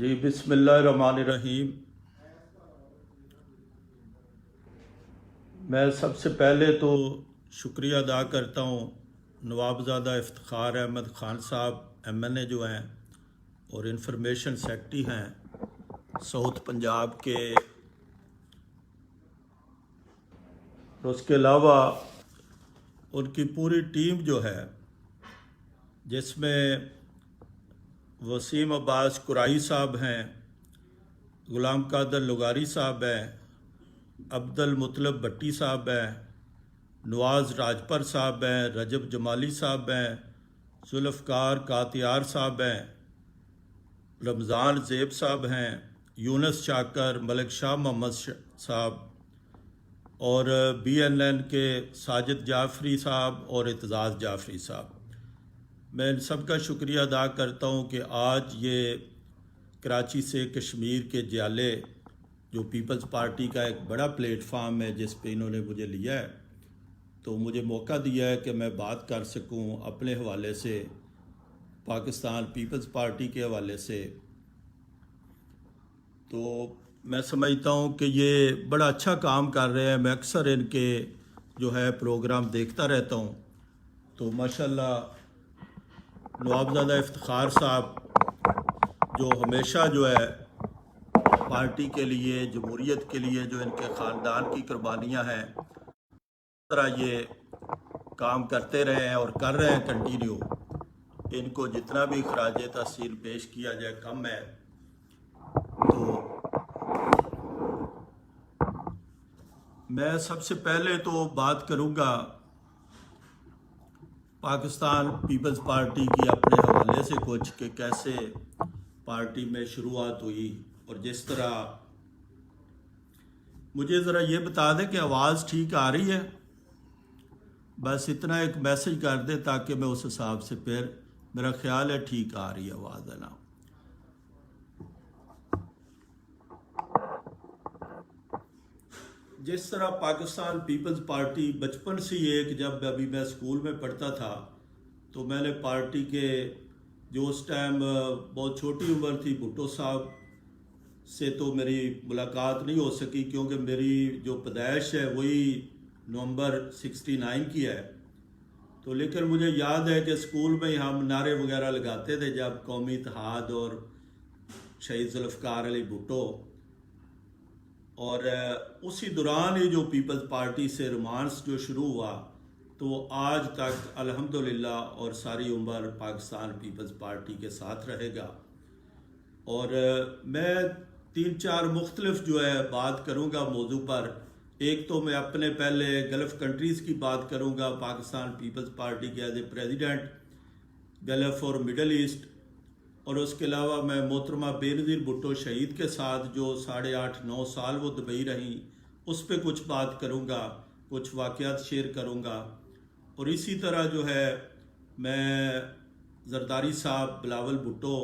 جی بسم اللہ الرحمن الرحیم۔ میں سب سے پہلے تو شکریہ ادا کرتا ہوں نوابزادہ افتخار احمد خان صاحب MNA جو ہیں اور انفارمیشن سیکرٹری ہیں ساؤتھ پنجاب کے، اور اس کے علاوہ ان کی پوری ٹیم جو ہے جس میں وسیم عباس قرائی صاحب ہیں، غلام قادر لغاری صاحب ہیں، عبد المطلب بٹی صاحب ہیں، نواز راجپر صاحب ہیں، رجب جمالی صاحب ہیں، ذوالفقار کاتیار صاحب ہیں، رمضان زیب صاحب ہیں، یونس شاکر، ملک شاہ محمد صاحب اور BNN کے ساجد جعفری صاحب اور اعتزاز جعفری صاحب۔ میں ان سب کا شکریہ ادا کرتا ہوں کہ آج یہ کراچی سے کشمیر کے جالے جو پیپلز پارٹی کا ایک بڑا پلیٹ فارم ہے جس پہ انہوں نے مجھے لیا ہے، تو مجھے موقع دیا ہے کہ میں بات کر سکوں اپنے حوالے سے، پاکستان پیپلز پارٹی کے حوالے سے۔ تو میں سمجھتا ہوں کہ یہ بڑا اچھا کام کر رہے ہیں۔ میں اکثر ان کے جو ہے پروگرام دیکھتا رہتا ہوں، تو ماشاءاللہ نوابزادہ افتخار صاحب جو ہمیشہ جو ہے پارٹی کے لیے، جمہوریت کے لیے جو ان کے خاندان کی قربانیاں ہیں، اس طرح یہ کام کرتے رہے ہیں اور کر رہے ہیں کنٹینیو۔ ان کو جتنا بھی خراج تحسین پیش کیا جائے کم ہے۔ تو میں سب سے پہلے تو بات کروں گا پاکستان پیپلز پارٹی کی اپنے حوالے سے کچھ، کہ کیسے پارٹی میں شروعات ہوئی، اور جس طرح مجھے ذرا یہ بتا دیں کہ آواز ٹھیک آ رہی ہے، بس اتنا ایک میسج کر دیں تاکہ میں اس حساب سے، پھر میرا خیال ہے ٹھیک آ رہی ہے آواز، ہے نا؟ جس طرح پاکستان پیپلز پارٹی بچپن سے ایک، جب ابھی میں اسکول میں پڑھتا تھا تو میں نے پارٹی کے جو اس ٹائم بہت چھوٹی عمر تھی، بھٹو صاحب سے تو میری ملاقات نہیں ہو سکی کیونکہ میری جو پیدائش ہے وہی نومبر 69 کی ہے۔ تو لیکن مجھے یاد ہے کہ اسکول میں ہم نعرے وغیرہ لگاتے تھے جب قومی اتحاد اور شہید ذوالفقار علی بھٹو، اور اسی دوران ہی جو پیپلز پارٹی سے رومانس جو شروع ہوا تو آج تک الحمدللہ اور ساری عمر پاکستان پیپلز پارٹی کے ساتھ رہے گا۔ اور میں 3-4 مختلف جو ہے بات کروں گا موضوع پر۔ ایک تو میں اپنے پہلے گلف کنٹریز کی بات کروں گا، پاکستان پیپلز پارٹی کے ایز اے پریزیڈنٹ گلف اور مڈل ایسٹ، اور اس کے علاوہ میں محترمہ بینظیر بھٹو شہید کے ساتھ جو 8.5-9 سال وہ دبئی رہیں، اس پہ کچھ بات کروں گا، کچھ واقعات شیئر کروں گا۔ اور اسی طرح جو ہے میں زرداری صاحب، بلاول بھٹو،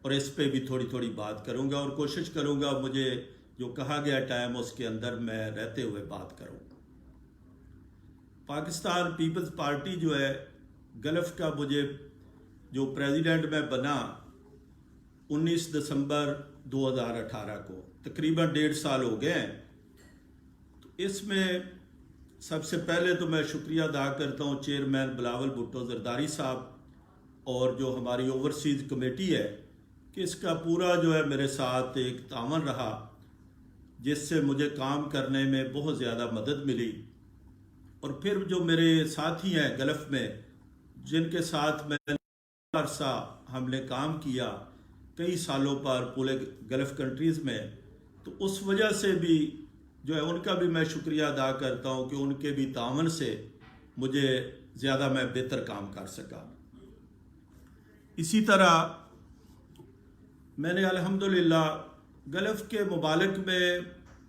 اور اس پہ بھی تھوڑی تھوڑی بات کروں گا، اور کوشش کروں گا مجھے جو کہا گیا ٹائم اس کے اندر میں رہتے ہوئے بات کروں۔ پاکستان پیپلز پارٹی جو ہے گلف کا، مجھے جو پریزیڈنٹ میں بنا 19 دسمبر 2018 کو، تقریباً 1.5 سال ہو گئے ہیں۔ تو اس میں سب سے پہلے تو میں شکریہ ادا کرتا ہوں چیئرمین بلاول بھٹو زرداری صاحب اور جو ہماری اوورسیز کمیٹی ہے، کہ اس کا پورا جو ہے میرے ساتھ ایک تعاون رہا، جس سے مجھے کام کرنے میں بہت زیادہ مدد ملی۔ اور پھر جو میرے ساتھی ہیں گلف میں، جن کے ساتھ میں عرصہ ہم نے کام کیا کئی سالوں پر پورے گلف کنٹریز میں، تو اس وجہ سے بھی جو ہے ان کا بھی میں شکریہ ادا کرتا ہوں کہ ان کے بھی تعاون سے مجھے زیادہ میں بہتر کام کر سکا۔ اسی طرح میں نے الحمدللہ گلف کے ممالک میں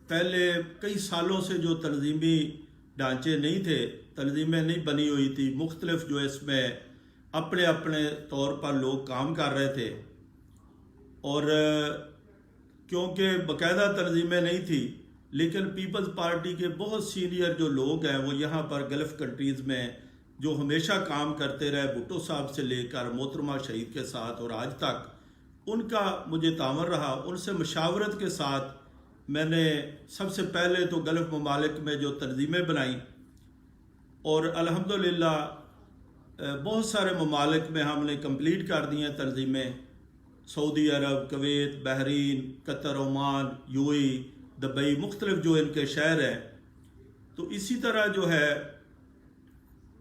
پہلے کئی سالوں سے جو تنظیمی ڈھانچے نہیں تھے، تنظیمیں نہیں بنی ہوئی تھی، مختلف جو اس میں اپنے اپنے طور پر لوگ کام کر رہے تھے، اور کیونکہ باقاعدہ تنظیمیں نہیں تھی، لیکن پیپلز پارٹی کے بہت سینئر جو لوگ ہیں وہ یہاں پر گلف کنٹریز میں جو ہمیشہ کام کرتے رہے، بھٹو صاحب سے لے کر محترمہ شہید کے ساتھ اور آج تک، ان کا مجھے تعاون رہا. ان سے مشاورت کے ساتھ میں نے سب سے پہلے تو گلف ممالک میں جو تنظیمیں بنائیں، اور الحمدللہ بہت سارے ممالک میں ہم نے کمپلیٹ کر دی ہیں تنظیمیں. Saudi Arab, Kuwait, Bahrain, Qatar, Oman, U A E, Dubai, مختلف جو ان کے شہر ہیں. تو اسی طرح جو ہے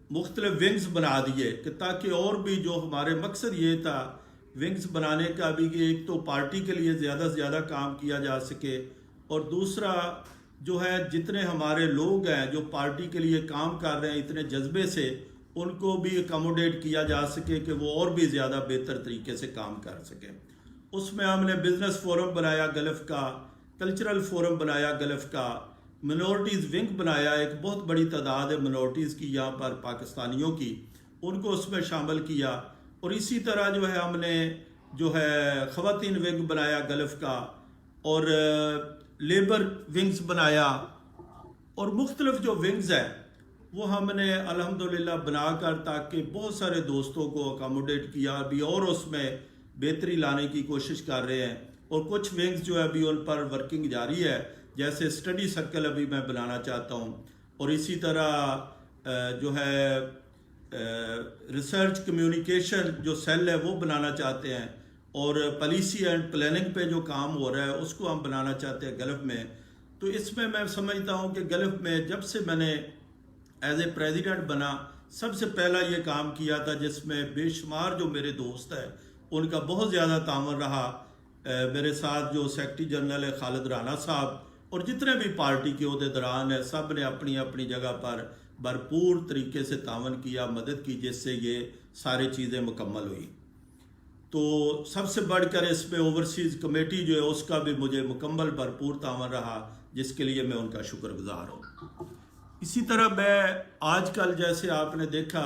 مختلف ونگز بنا دیے کہ تاکہ اور بھی جو ہمارے مقصد یہ تھا ونگز بنانے کا بھی کہ ایک تو پارٹی کے لیے زیادہ سے زیادہ کام کیا جا سکے، اور دوسرا جو ہے جتنے ہمارے لوگ ہیں جو پارٹی کے لیے کام کر رہے ہیں اتنے جذبے سے، ان کو بھی اکاموڈیٹ کیا جا سکے کہ وہ اور بھی زیادہ بہتر طریقے سے کام کر سکیں. اس میں ہم نے بزنس فورم بنایا گلف کا، کلچرل فورم بنایا گلف کا، منورٹیز ونگ بنایا. ایک بہت بڑی تعداد ہے منورٹیز کی یہاں پر پاکستانیوں کی، ان کو اس میں شامل کیا. اور اسی طرح جو ہے ہم نے جو ہے خواتین ونگ بنایا گلف کا، اور لیبر ونگز بنایا، اور مختلف جو ونگز ہیں وہ ہم نے الحمدللہ بنا کر تاکہ بہت سارے دوستوں کو اکاموڈیٹ کیا. ابھی اور اس میں بہتری لانے کی کوشش کر رہے ہیں، اور کچھ ونگز جو ہے ابھی ان پر ورکنگ جاری ہے، جیسے اسٹڈی سرکل ابھی میں بنانا چاہتا ہوں، اور اسی طرح جو ہے ریسرچ کمیونیکیشن جو سیل ہے وہ بنانا چاہتے ہیں، اور پالیسی اینڈ پلاننگ پہ جو کام ہو رہا ہے اس کو ہم بنانا چاہتے ہیں گلف میں. تو اس میں میں سمجھتا ہوں کہ گلف میں جب سے میں نے ایز اے پریزیڈنٹ بنا، سب سے پہلا یہ کام کیا تھا جس میں بے شمار جو میرے دوست ہیں ان کا بہت زیادہ تعاون رہا. میرے ساتھ جو سیکرٹری جنرل ہے خالد رانا صاحب، اور جتنے بھی پارٹی کے عہدیداران ہیں، سب نے اپنی اپنی جگہ پر بھرپور طریقے سے تعاون کیا، مدد کی، جس سے یہ ساری چیزیں مکمل ہوئی. تو سب سے بڑھ کر اس میں اوورسیز کمیٹی جو ہے اس کا بھی مجھے مکمل بھرپور تعاون رہا، جس کے لیے میں ان کا شکر گزار ہوں. اسی طرح میں آج کل جیسے آپ نے دیکھا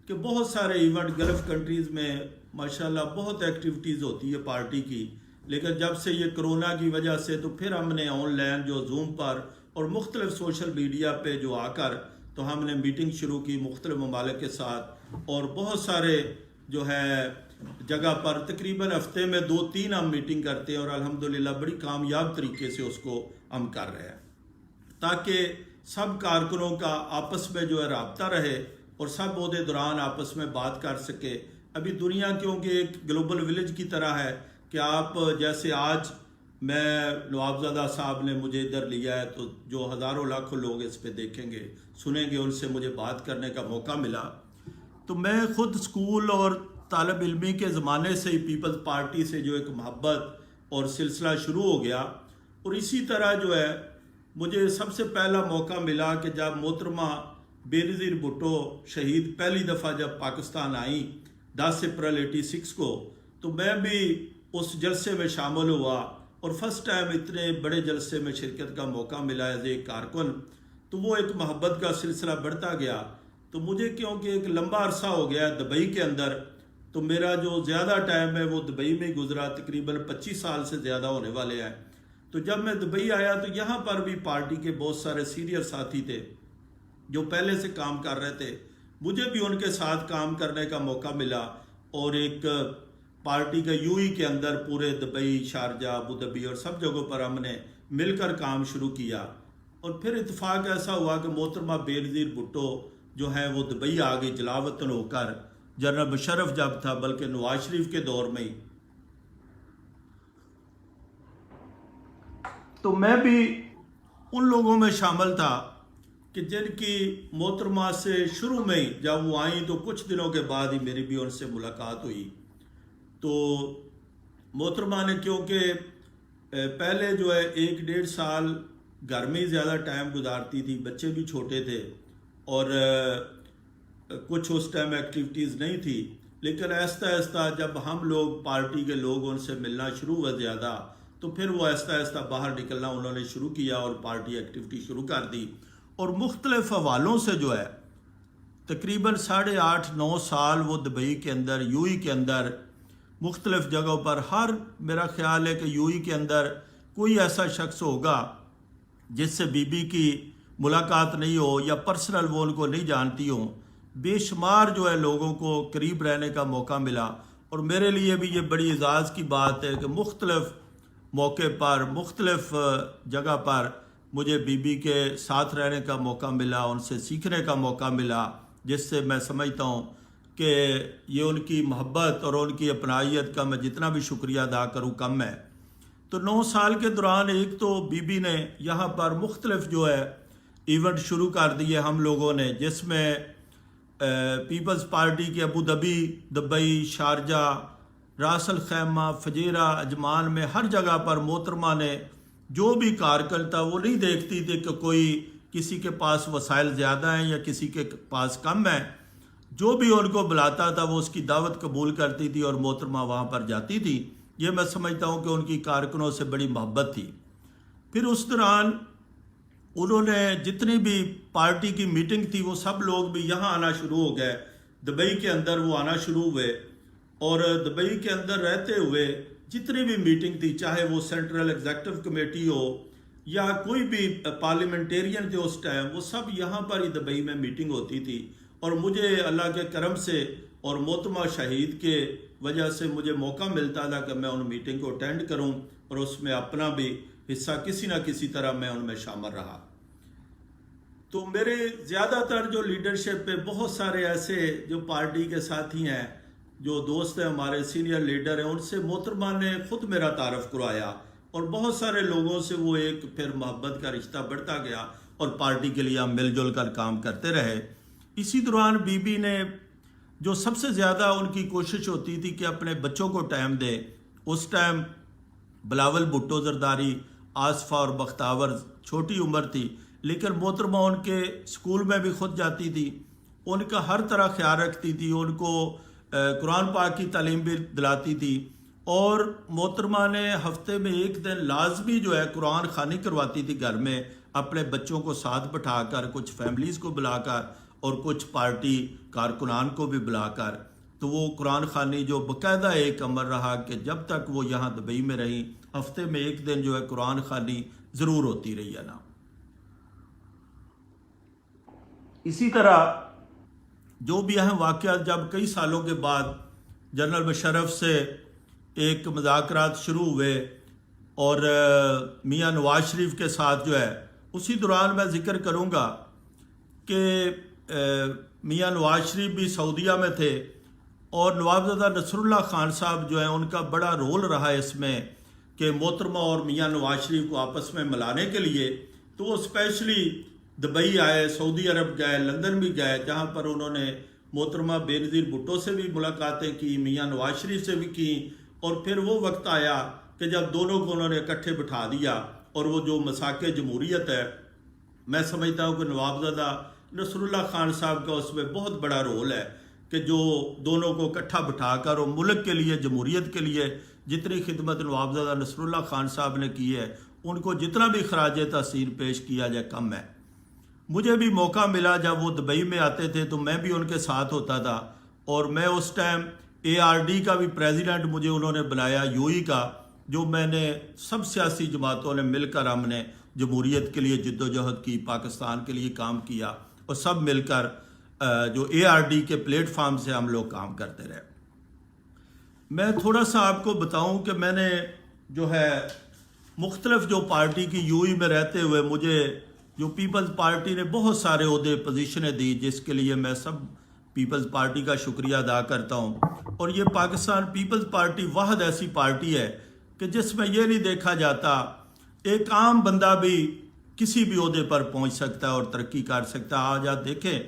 کہ بہت سارے ایونٹ گلف کنٹریز میں ماشاءاللہ بہت ایکٹیویٹیز ہوتی ہے پارٹی کی، لیکن جب سے یہ کرونا کی وجہ سے تو پھر ہم نے آن لائن جو زوم پر اور مختلف سوشل میڈیا پہ جو آ کر تو ہم نے میٹنگ شروع کی مختلف ممالک کے ساتھ، اور بہت سارے جو ہے جگہ پر تقریباً ہفتے میں 2-3 ہم میٹنگ کرتے ہیں، اور الحمدللہ بڑی کامیاب طریقے سے اس کو ہم کر رہے ہیں تاکہ سب کارکنوں کا آپس میں جو ہے رابطہ رہے اور سب عہدیداران آپس میں بات کر سکے. ابھی دنیا کیونکہ ایک گلوبل ولیج کی طرح ہے کہ آپ جیسے آج میں نوابزادہ صاحب نے مجھے ادھر لیا ہے تو جو ہزاروں لاکھوں لوگ اس پہ دیکھیں گے سنیں گے، ان سے مجھے بات کرنے کا موقع ملا. تو میں خود اسکول اور طالب علمی کے زمانے سے ہی پیپلز پارٹی سے جو ایک محبت اور سلسلہ شروع ہو گیا. اور اسی طرح جو ہے مجھے سب سے پہلا موقع ملا کہ جب محترمہ بینظیر بھٹو شہید پہلی دفعہ جب پاکستان آئیں 10 اپریل 86 کو، تو میں بھی اس جلسے میں شامل ہوا، اور فرسٹ ٹائم اتنے بڑے جلسے میں شرکت کا موقع ملا ایز ایک کارکن. تو وہ ایک محبت کا سلسلہ بڑھتا گیا. تو مجھے کیونکہ ایک لمبا عرصہ ہو گیا دبئی کے اندر، تو میرا جو زیادہ ٹائم ہے وہ دبئی میں گزرا، تقریباً 25 سال سے زیادہ ہونے والے ہیں. تو جب میں دبئی آیا تو یہاں پر بھی پارٹی کے بہت سارے سینئر ساتھی تھے جو پہلے سے کام کر رہے تھے، مجھے بھی ان کے ساتھ کام کرنے کا موقع ملا، اور ایک پارٹی کا یو ای کے اندر پورے دبئی، شارجہ، ابوظہبی اور سب جگہوں پر ہم نے مل کر کام شروع کیا. اور پھر اتفاق ایسا ہوا کہ محترمہ بینظیر بھٹو جو ہے وہ دبئی آ گئی جلا وطن ہو کر، جنرل مشرف جب تھا بلکہ نواز شریف کے دور میں ہی. تو میں بھی ان لوگوں میں شامل تھا کہ جن کی محترمہ سے شروع میں ہی جب وہ آئیں تو کچھ دنوں کے بعد ہی میری بھی ان سے ملاقات ہوئی. تو محترمہ نے کیونکہ پہلے جو ہے 1-1.5 سال گھر میں ہی زیادہ ٹائم گزارتی تھی، بچے بھی چھوٹے تھے اور کچھ اس ٹائم ایکٹیویٹیز نہیں تھی، لیکن آہستہ آہستہ جب ہم لوگ پارٹی کے لوگ ان سے ملنا شروع ہوئے زیادہ، تو پھر وہ آہستہ آہستہ باہر نکلنا انہوں نے شروع کیا اور پارٹی ایکٹیویٹی شروع کر دی. اور مختلف حوالوں سے جو ہے تقریباً 8.5-9 سال وہ دبئی کے اندر، یو ای کے اندر مختلف جگہوں پر، میرا خیال ہے کہ یو ای کے اندر کوئی ایسا شخص ہوگا جس سے بی بی کی ملاقات نہیں ہو یا پرسنل وہ ان کو نہیں جانتی ہوں. بے شمار جو ہے لوگوں کو قریب رہنے کا موقع ملا، اور میرے لیے بھی یہ بڑی اعزاز کی بات ہے کہ مختلف موقع پر مختلف جگہ پر مجھے بی بی کے ساتھ رہنے کا موقع ملا، ان سے سیکھنے کا موقع ملا، جس سے میں سمجھتا ہوں کہ یہ ان کی محبت اور ان کی اپنائیت کا میں جتنا بھی شکریہ ادا کروں کم ہے۔ تو 9 سال کے دوران ایک تو بی بی نے یہاں پر مختلف جو ہے ایونٹ شروع کر دیے ہم لوگوں نے، جس میں پیپلز پارٹی کے Abu Dhabi, Dubai, Sharjah, Ras Al Khaimah, Fujairah, Ajman میں ہر جگہ پر محترمہ نے جو بھی کارکن تھا وہ نہیں دیکھتی تھی کہ کوئی کسی کے پاس وسائل زیادہ ہیں یا کسی کے پاس کم ہیں، جو بھی ان کو بلاتا تھا وہ اس کی دعوت قبول کرتی تھی اور محترمہ وہاں پر جاتی تھی۔ یہ میں سمجھتا ہوں کہ ان کی کارکنوں سے بڑی محبت تھی۔ پھر اس دوران انہوں نے جتنی بھی پارٹی کی میٹنگ تھی وہ سب لوگ بھی یہاں آنا شروع ہو گئے، دبئی کے اندر وہ آنا شروع ہوئے، اور دبئی کے اندر رہتے ہوئے جتنی بھی میٹنگ تھی، چاہے وہ سینٹرل ایگزیکٹو کمیٹی ہو یا کوئی بھی پارلیمنٹیرین تھے اس ٹائم، وہ سب یہاں پر ہی دبئی میں میٹنگ ہوتی تھی، اور مجھے اللہ کے کرم سے اور محترمہ شہید کے وجہ سے مجھے موقع ملتا تھا کہ میں ان میٹنگ کو اٹینڈ کروں اور اس میں اپنا بھی حصہ کسی نہ کسی طرح میں ان میں شامل رہا۔ تو میرے زیادہ تر جو لیڈرشپ پہ بہت سارے ایسے جو پارٹی کے ساتھی ہیں، جو دوست ہیں، ہمارے سینئر لیڈر ہیں، ان سے محترمہ نے خود میرا تعارف کروایا، اور بہت سارے لوگوں سے وہ ایک پھر محبت کا رشتہ بڑھتا گیا، اور پارٹی کے لیے ہم مل جل کر کام کرتے رہے۔ اسی دوران بی بی نے جو سب سے زیادہ ان کی کوشش ہوتی تھی کہ اپنے بچوں کو ٹائم دے، اس ٹائم بلاول بھٹو زرداری، آصفہ اور بختاور چھوٹی عمر تھی، لیکن محترمہ ان کے اسکول میں بھی خود جاتی تھی، ان کا ہر طرح خیال رکھتی تھی، ان کو قرآن پاک کی تعلیم بھی دلاتی تھی، اور محترمہ نے ہفتے میں ایک دن لازمی جو ہے قرآن خوانی کرواتی تھی گھر میں، اپنے بچوں کو ساتھ بٹھا کر، کچھ فیملیز کو بلا کر اور کچھ پارٹی کارکنان کو بھی بلا کر۔ تو وہ قرآن خوانی جو باقاعدہ ایک عمل رہا کہ جب تک وہ یہاں دبئی میں رہی، ہفتے میں ایک دن جو ہے قرآن خوانی ضرور ہوتی رہی ہے نا۔ اسی طرح جو بھی اہم واقعات جب کئی سالوں کے بعد جنرل مشرف سے ایک مذاکرات شروع ہوئے اور میاں نواز شریف کے ساتھ جو ہے، اسی دوران میں ذکر کروں گا کہ میاں نواز شریف بھی سعودیہ میں تھے، اور نوابزادہ نصر اللہ خان صاحب جو ہیں ان کا بڑا رول رہا اس میں کہ محترمہ اور میاں نواز شریف کو آپس میں ملانے کے لیے، تو وہ اسپیشلی دبئی آئے، سعودی عرب گئے، لندن بھی گئے، جہاں پر انہوں نے محترمہ بینظیر بھٹو سے بھی ملاقاتیں کی، میاں نواز شریف سے بھی کی، اور پھر وہ وقت آیا کہ جب دونوں کو انہوں نے اکٹھے بٹھا دیا، اور وہ جو مساق جمہوریت ہے، میں سمجھتا ہوں کہ نوابزادہ نصر اللہ خان صاحب کا اس میں بہت بڑا رول ہے کہ جو دونوں کو اکٹھا بٹھا کر اور ملک کے لیے، جمہوریت کے لیے جتنی خدمت نوابزادہ نصر اللہ خان صاحب نے کی ہے، ان کو جتنا بھی خراج تحسین پیش کیا جائے کم ہے۔ مجھے بھی موقع ملا جب وہ دبئی میں آتے تھے تو میں بھی ان کے ساتھ ہوتا تھا، اور میں اس ٹائم ARD کا بھی پریزیڈنٹ مجھے انہوں نے بنایا، UAE کا، جو میں نے سب سیاسی جماعتوں نے مل کر ہم نے جمہوریت کے لیے جد و جہد کی، پاکستان کے لیے کام کیا، اور سب مل کر جو ARD کے پلیٹ فارم سے ہم لوگ کام کرتے رہے۔ میں تھوڑا سا آپ کو بتاؤں کہ میں نے جو ہے مختلف جو پارٹی کی UAE میں رہتے ہوئے مجھے جو پیپلز پارٹی نے بہت سارے عہدے پوزیشنیں دی، جس کے لیے میں سب پیپلز پارٹی کا شکریہ ادا کرتا ہوں، اور یہ پاکستان پیپلز پارٹی واحد ایسی پارٹی ہے کہ جس میں یہ نہیں دیکھا جاتا ایک عام بندہ بھی کسی بھی عہدے پر پہنچ سکتا ہے اور ترقی کر سکتا ہے۔ آج آپ دیکھیں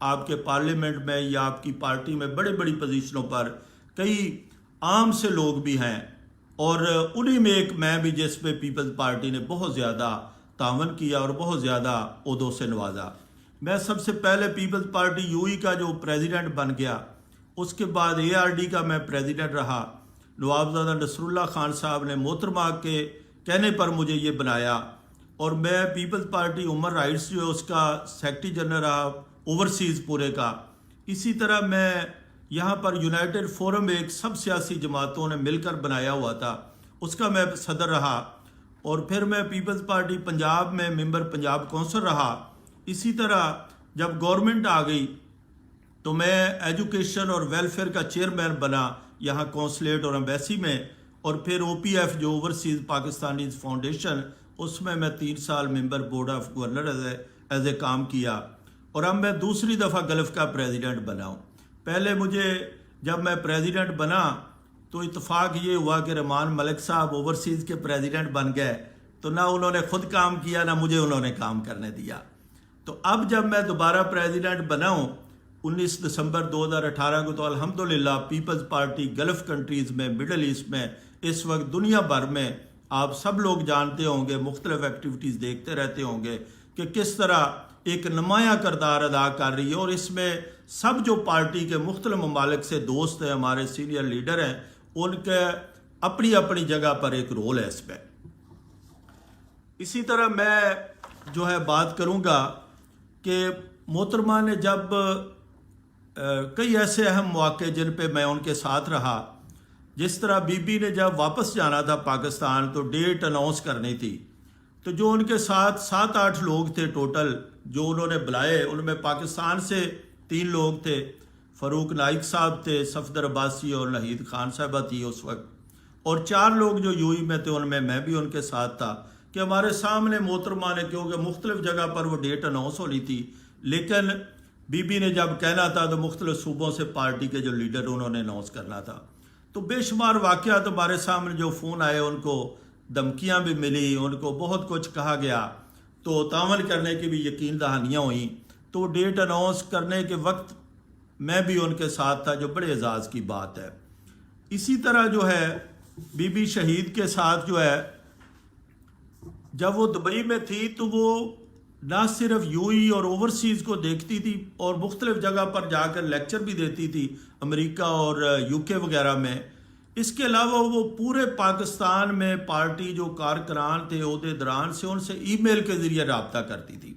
آپ کے پارلیمنٹ میں یا آپ کی پارٹی میں بڑی بڑی پوزیشنوں پر کئی عام سے لوگ بھی ہیں، اور انہی میں ایک میں بھی، جس پہ پیپلز پارٹی نے بہت زیادہ تعاون کیا اور بہت زیادہ عہدوں سے نوازا۔ میں سب سے پہلے پیپلز پارٹی UAE کا جو پریزیڈنٹ بن گیا، اس کے بعد ARD کا میں پریزیڈنٹ رہا۔ نوابزادہ نصر اللہ خان صاحب نے محترمہ کے کہنے پر مجھے یہ بنایا، اور میں پیپلز پارٹی ہیومن رائٹس جو ہے اس کا سیکرٹری جنرل رہا اوورسیز پورے کا۔ اسی طرح میں یہاں پر یونائٹڈ فورم ایک سب سیاسی جماعتوں نے مل کر بنایا ہوا تھا، اس کا میں صدر رہا، اور پھر میں پیپلز پارٹی پنجاب میں ممبر پنجاب کونسل رہا۔ اسی طرح جب گورنمنٹ آ گئی تو میں ایجوکیشن اور ویلفیئر کا چیئرمین بنا یہاں کونسلیٹ اور ایمبیسی میں، اور پھر او پی ایف جو اوورسیز پاکستانی فاؤنڈیشن، اس میں 3 سال member board of governor as a کام کیا، اور اب میں دوسری دفعہ گلف کا پریزیڈنٹ بنا ہوں۔ پہلے مجھے جب میں پریزیڈنٹ بنا تو اتفاق یہ ہوا کہ رحمان ملک صاحب اوورسیز کے پریزیڈنٹ بن گئے، تو نہ انہوں نے خود کام کیا نہ مجھے انہوں نے کام کرنے دیا۔ تو اب جب میں دوبارہ پریزیڈنٹ بنا ہوں 19 دسمبر 2018 کو، تو الحمدللہ پیپلز پارٹی گلف کنٹریز میں، مڈل ایسٹ میں، اس وقت دنیا بھر میں آپ سب لوگ جانتے ہوں گے، مختلف ایکٹیویٹیز دیکھتے رہتے ہوں گے کہ کس طرح ایک نمایاں کردار ادا کر رہی ہے، اور اس میں سب جو پارٹی کے مختلف ممالک سے دوست ہیں، ہمارے سینئر لیڈر ہیں، ان کے اپنی اپنی جگہ پر ایک رول ہے اس میں۔ اسی طرح میں جو ہے بات کروں گا کہ محترمہ نے جب کئی ایسے اہم مواقع جن پہ میں ان کے ساتھ رہا، جس طرح بی بی نے جب واپس جانا تھا پاکستان تو ڈیٹ اناؤنس کرنی تھی، تو جو ان کے ساتھ 7-8 لوگ تھے ٹوٹل جو انہوں نے بلائے، ان میں پاکستان سے 3 لوگ تھے، فاروق نائک صاحب تھے، صفدر عباسی اور نہید خان صاحبہ تھی اس وقت، اور 4 لوگ جو یو ای میں تھے، ان میں میں بھی ان کے ساتھ تھا، کہ ہمارے سامنے محترمہ نے، کیونکہ مختلف جگہ پر وہ ڈیٹ اناؤنس ہونی تھی، لیکن بی بی نے جب کہنا تھا تو مختلف صوبوں سے پارٹی کے جو لیڈر انہوں نے اناؤنس کرنا تھا، تو بے شمار واقعات ہمارے سامنے جو فون آئے، ان کو دھمکیاں بھی ملی، ان کو بہت کچھ کہا گیا، تو تعاون کرنے کی بھی یقین دہانیاں ہوئیں۔ تو ڈیٹ اناؤنس کرنے کے وقت میں بھی ان کے ساتھ تھا، جو بڑے اعزاز کی بات ہے۔ اسی طرح جو ہے بی بی شہید کے ساتھ جو ہے، جب وہ دبئی میں تھی تو وہ نہ صرف یو ای اور اوورسیز کو دیکھتی تھی اور مختلف جگہ پر جا کر لیکچر بھی دیتی تھی، امریکہ اور یو کے وغیرہ میں۔ اس کے علاوہ وہ پورے پاکستان میں پارٹی جو کارکنان تھے، عہدیداران سے، ان سے ای میل کے ذریعے رابطہ کرتی تھی،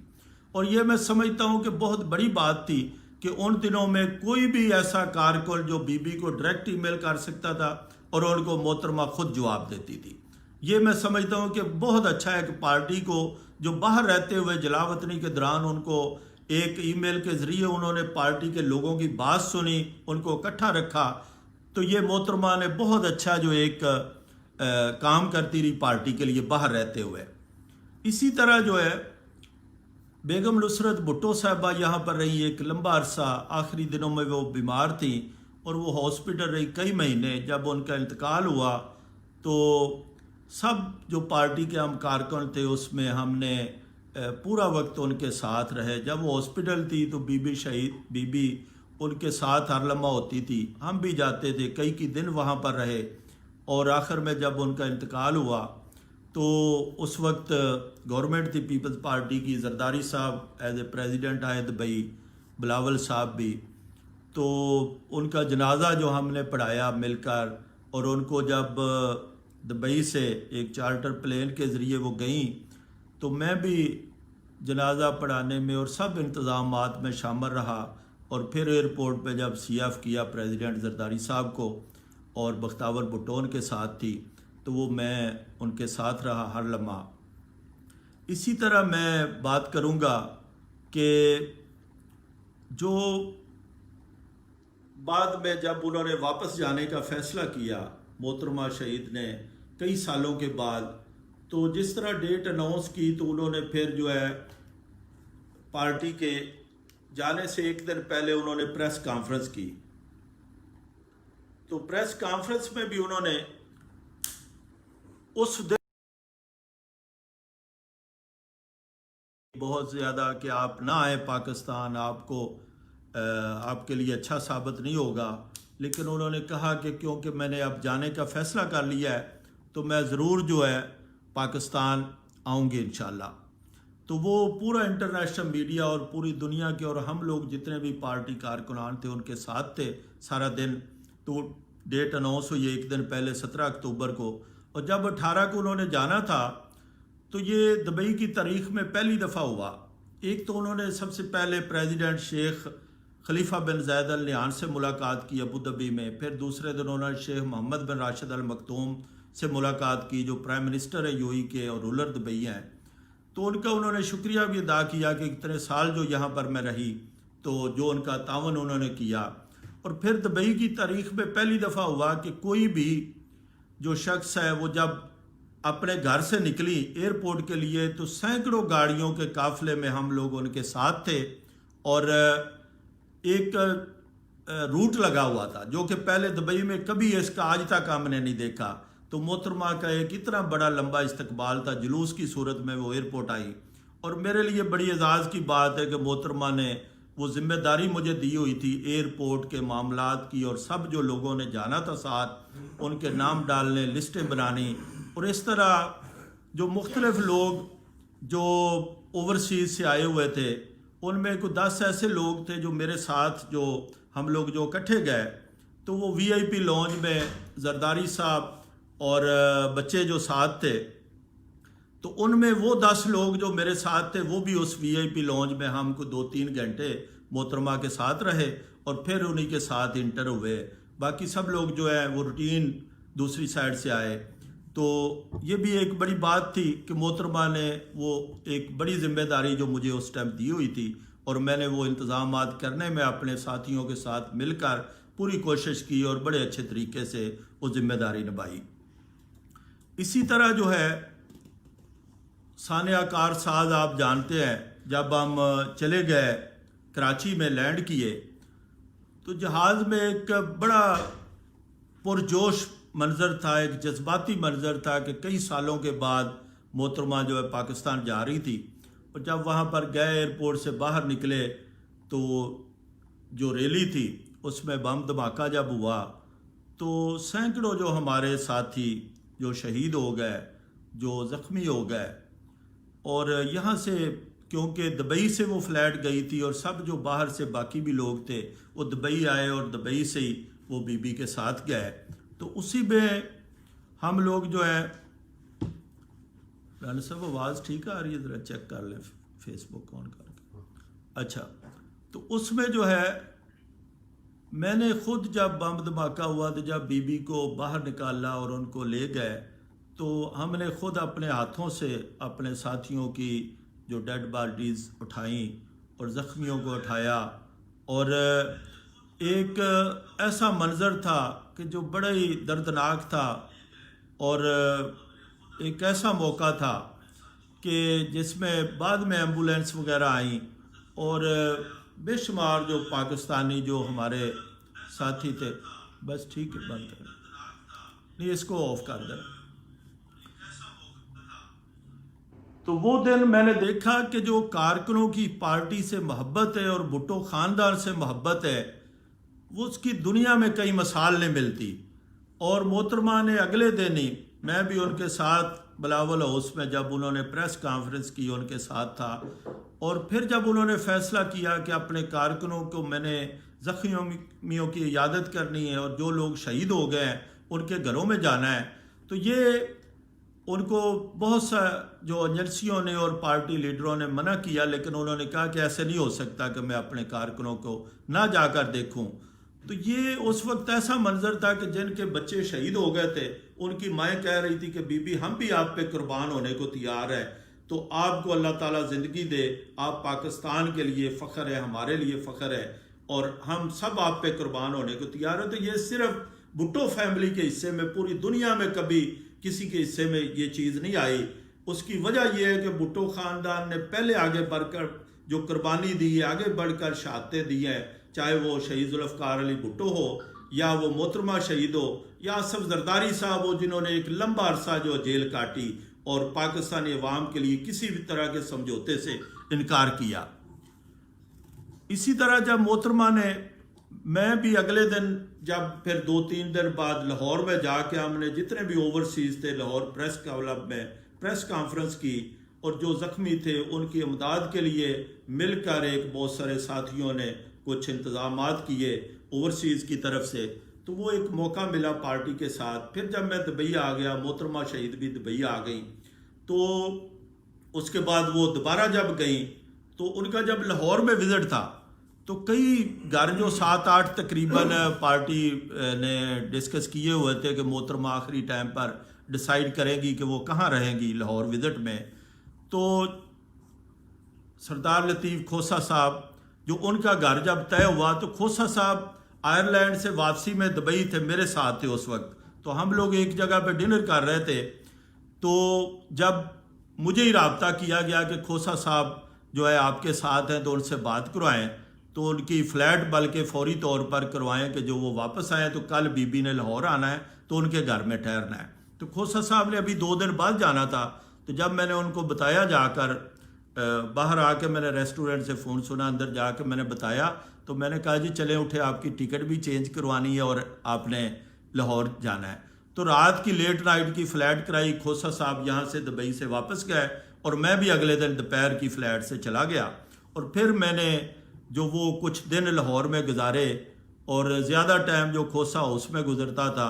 اور یہ میں سمجھتا ہوں کہ بہت بڑی بات تھی کہ ان دنوں میں کوئی بھی ایسا کارکن جو بی بی کو ڈائریکٹ ای میل کر سکتا تھا اور ان کو محترمہ خود جواب دیتی تھی۔ یہ میں سمجھتا ہوں کہ بہت اچھا ہے کہ پارٹی کو جو باہر رہتے ہوئے جلاوطنی کے دوران ان کو ایک ای میل کے ذریعے انہوں نے پارٹی کے لوگوں کی بات سنی، ان کو اکٹھا رکھا، تو یہ محترمہ نے بہت اچھا جو ایک کام کرتی رہی پارٹی کے لیے باہر رہتے ہوئے۔ اسی طرح جو ہے بیگم نصرت بھٹو صاحبہ یہاں پر رہی ایک لمبا عرصہ، آخری دنوں میں وہ بیمار تھیں اور وہ ہاسپٹل رہی کئی مہینے۔ جب ان کا انتقال ہوا تو سب جو پارٹی کے ہم کارکن تھے اس میں ہم نے پورا وقت ان کے ساتھ رہے۔ جب وہ ہاسپٹل تھی تو بی بی شہید بی بی ان کے ساتھ ہر لمحہ ہوتی تھی، ہم بھی جاتے تھے، کئی دن وہاں پر رہے، اور آخر میں جب ان کا انتقال ہوا تو اس وقت گورنمنٹ تھی پیپلز پارٹی کی، زرداری صاحب ایز اے پریزیڈنٹ آئے دبئی، بلاول صاحب بھی، تو ان کا جنازہ جو ہم نے پڑھایا مل کر، اور ان کو جب دبئی سے ایک چارٹر پلین کے ذریعے وہ گئیں تو میں بھی جنازہ پڑھانے میں اور سب انتظامات میں شامل رہا، اور پھر ایئرپورٹ پہ جب سی ایف کیا پریزیڈنٹ زرداری صاحب کو، اور بختیور بھٹو ان کے ساتھ تھی، تو وہ میں ان کے ساتھ رہا ہر لمحہ۔ اسی طرح میں بات کروں گا کہ جو بعد میں جب انہوں نے واپس جانے کا فیصلہ کیا محترمہ شہید نے کئی سالوں کے بعد، تو جس طرح ڈیٹ اناؤنس کی تو انہوں نے پھر جو ہے پارٹی کے جانے سے ایک دن پہلے انہوں نے پریس کانفرنس کی، تو پریس کانفرنس میں بھی انہوں نے اس دن بہت زیادہ کہ آپ نہ آئے پاکستان، آپ کو آپ کے لیے اچھا ثابت نہیں ہوگا، لیکن انہوں نے کہا کہ کیونکہ میں نے اب جانے کا فیصلہ کر لیا ہے تو میں ضرور جو ہے پاکستان آؤں گی انشاءاللہ۔ تو وہ پورا انٹرنیشنل میڈیا اور پوری دنیا کے اور ہم لوگ جتنے بھی پارٹی کارکنان تھے ان کے ساتھ تھے سارا دن۔ تو ڈیٹ اناؤنس ہوئی ایک دن پہلے 17 اکتوبر کو، اور جب 18 کو انہوں نے جانا تھا تو یہ دبئی کی تاریخ میں پہلی دفعہ ہوا۔ ایک تو انہوں نے سب سے پہلے پریزیڈنٹ شیخ خلیفہ بن زید ال نہیان سے ملاقات کی ابو ظبی میں، پھر دوسرے دن انہوں نے شیخ محمد بن راشد ال مکتوم سے ملاقات کی جو پرائم منسٹر ہے یو ای کے اور رولر دبئی ہیں، تو ان کا انہوں نے شکریہ بھی ادا کیا کہ اتنے سال جو یہاں پر میں رہی تو جو ان کا تعاون انہوں نے کیا. اور پھر دبئی کی تاریخ میں پہلی دفعہ ہوا کہ کوئی بھی جو شخص ہے وہ جب اپنے گھر سے نکلی ایئرپورٹ کے لیے تو سینکڑوں گاڑیوں کے قافلے میں ہم لوگ ان کے ساتھ تھے, اور ایک روٹ لگا ہوا تھا جو کہ پہلے دبئی میں کبھی اس کا آج تک ہم نے نہیں دیکھا. تو محترمہ کا ایک اتنا بڑا لمبا استقبال تھا, جلوس کی صورت میں وہ ایئرپورٹ آئی, اور میرے لیے بڑی اعزاز کی بات ہے کہ محترمہ نے وہ ذمہ داری مجھے دی ہوئی تھی ایئرپورٹ کے معاملات کی, اور سب جو لوگوں نے جانا تھا ساتھ ان کے نام ڈالنے, لسٹیں بنانی, اور اس طرح جو مختلف لوگ جو اوورسیز سے آئے ہوئے تھے ان میں کوئی 10 ایسے لوگ تھے جو میرے ساتھ جو ہم لوگ جو اکٹھے گئے, تو وہ وی آئی پی لانج میں زرداری صاحب اور بچے جو ساتھ تھے, تو ان میں وہ 10 لوگ جو میرے ساتھ تھے وہ بھی اس وی آئی پی لانج میں ہم کو 2-3 گھنٹے محترمہ کے ساتھ رہے, اور پھر انہی کے ساتھ انٹر ہوئے. باقی سب لوگ جو ہے وہ روٹین دوسری سائڈ سے آئے. تو یہ بھی ایک بڑی بات تھی کہ محترمہ نے وہ ایک بڑی ذمہ داری جو مجھے اس ٹائم دی ہوئی تھی, اور میں نے وہ انتظامات کرنے میں اپنے ساتھیوں کے ساتھ مل کر پوری کوشش کی اور بڑے اچھے طریقے سے وہ ذمہ داری نبھائی. اسی طرح جو ہے ثانیہ کار ساز آپ جانتے ہیں, جب ہم چلے گئے کراچی میں لینڈ کیے تو جہاز میں ایک بڑا پرجوش منظر تھا, ایک جذباتی منظر تھا کہ کئی سالوں کے بعد محترمہ جو ہے پاکستان جا رہی تھی, اور جب وہاں پر گئے ایئرپورٹ سے باہر نکلے تو جو ریلی تھی اس میں بم دھماکہ جب ہوا تو سینکڑوں جو ہمارے ساتھی جو شہید ہو گئے, جو زخمی ہو گئے, اور یہاں سے کیونکہ دبئی سے وہ فلائٹ گئی تھی اور سب جو باہر سے باقی بھی لوگ تھے وہ دبئی آئے اور دبئی سے ہی وہ بی بی کے ساتھ گئے. تو اسی میں ہم لوگ جو ہے, رانا صاحب آواز ٹھیک آ رہی ہے, ذرا چیک کر لیں فیس بک آن کر کے. اچھا, تو اس میں جو ہے میں نے خود جب بم دھماکہ ہوا تو جب بی بی کو باہر نکالا اور ان کو لے گئے تو ہم نے خود اپنے ہاتھوں سے اپنے ساتھیوں کی جو ڈیڈ باڈیز اٹھائیں اور زخمیوں کو اٹھایا, اور ایک ایسا منظر تھا کہ جو بڑا ہی دردناک تھا, اور ایک ایسا موقع تھا کہ جس میں بعد میں ایمبولینس وغیرہ آئیں, اور بے شمار جو پاکستانی جو ہمارے ساتھی تھے. بس ٹھیک ہے, بند کریں, نہیں اس کو آف کر دیں. تو وہ دن میں نے دیکھا کہ جو کارکنوں کی پارٹی سے محبت ہے اور بھٹو خاندان سے محبت ہے وہ اس کی دنیا میں کئی مثال نہیں ملتی. اور محترمہ نے اگلے دن ہی, میں بھی ان کے ساتھ بلاول ہاؤس میں جب انہوں نے پریس کانفرنس کی ان کے ساتھ تھا, اور پھر جب انہوں نے فیصلہ کیا کہ اپنے کارکنوں کو میں نے زخمیوں کی عیادت کرنی ہے اور جو لوگ شہید ہو گئے ہیں ان کے گھروں میں جانا ہے, تو یہ ان کو بہت سا جو ایجنسیوں نے اور پارٹی لیڈروں نے منع کیا, لیکن انہوں نے کہا کہ ایسے نہیں ہو سکتا کہ میں اپنے کارکنوں کو نہ جا کر دیکھوں. تو یہ اس وقت ایسا منظر تھا کہ جن کے بچے شہید ہو گئے تھے ان کی مائیں کہہ رہی تھی کہ بی بی ہم بھی آپ پہ قربان ہونے کو تیار ہے, تو آپ کو اللہ تعالیٰ زندگی دے, آپ پاکستان کے لیے فخر ہے, ہمارے لیے فخر ہے, اور ہم سب آپ پہ قربان ہونے کو تیار ہیں. تو یہ صرف بھٹو فیملی کے حصے میں, پوری دنیا میں کبھی کسی کے حصے میں یہ چیز نہیں آئی. اس کی وجہ یہ ہے کہ بھٹو خاندان نے پہلے آگے بڑھ کر جو قربانی دی ہے, آگے بڑھ کر شہادتیں دی ہیں, چاہے وہ شہید ذوالفقار علی بھٹو ہو یا وہ محترمہ شہید ہو یا آصف زرداری صاحب ہو جنہوں نے ایک لمبا عرصہ جو جیل کاٹی اور پاکستانی عوام کے لیے کسی بھی طرح کے سمجھوتے سے انکار کیا. اسی طرح جب محترمہ نے, میں بھی اگلے دن جب پھر 2-3 دن بعد لاہور میں جا کے ہم نے جتنے بھی اوورسیز تھے لاہور پریس کلب میں پریس کانفرنس کی, اور جو زخمی تھے ان کی امداد کے لیے مل کر ایک بہت سارے ساتھیوں نے کچھ انتظامات کیے اوورسیز کی طرف سے, تو وہ ایک موقع ملا پارٹی کے ساتھ. پھر جب میں دبئی آ گیا, محترمہ شہید بھی دبئی آ گئیں, تو اس کے بعد وہ دوبارہ جب گئیں تو ان کا جب لاہور میں وزٹ تھا تو کئی گھر جو 7-8 تقریباً پارٹی نے ڈسکس کیے ہوئے تھے کہ محترمہ آخری ٹائم پر ڈیسائیڈ کرے گی کہ وہ کہاں رہیں گی لاہور وزٹ میں. تو سردار لطیف کھوسہ صاحب جو ان کا گھر جب طے ہوا تو کھوسا صاحب آئرلینڈ سے واپسی میں دبئی تھے، میرے ساتھ تھے اس وقت، تو ہم لوگ ایک جگہ پہ ڈنر کر رہے تھے، تو جب مجھے ہی رابطہ کیا گیا کہ کھوسا صاحب جو ہے آپ کے ساتھ ہیں تو ان سے بات کروائیں، تو ان کی فلیٹ بلکہ فوری طور پر کروائیں کہ جو وہ واپس آئیں، تو کل بی بی نے لاہور آنا ہے تو ان کے گھر میں ٹھہرنا ہے۔ تو کھوسا صاحب نے ابھی 2 دن بعد جانا تھا، تو جب میں نے ان کو بتایا جا کر باہر آ کے میں نے ریسٹورنٹ سے فون سنا، اندر جا کے میں نے بتایا، تو میں نے کہا جی چلیں اٹھے، آپ کی ٹکٹ بھی چینج کروانی ہے اور آپ نے لاہور جانا ہے۔ تو رات کی لیٹ نائٹ کی فلائٹ کرائی، کھوسا صاحب یہاں سے دبئی سے واپس گئے اور میں بھی اگلے دن دوپہر کی فلائٹ سے چلا گیا، اور پھر میں نے جو وہ کچھ دن لاہور میں گزارے، اور زیادہ ٹائم جو کھوسا ہاؤس میں گزرتا تھا،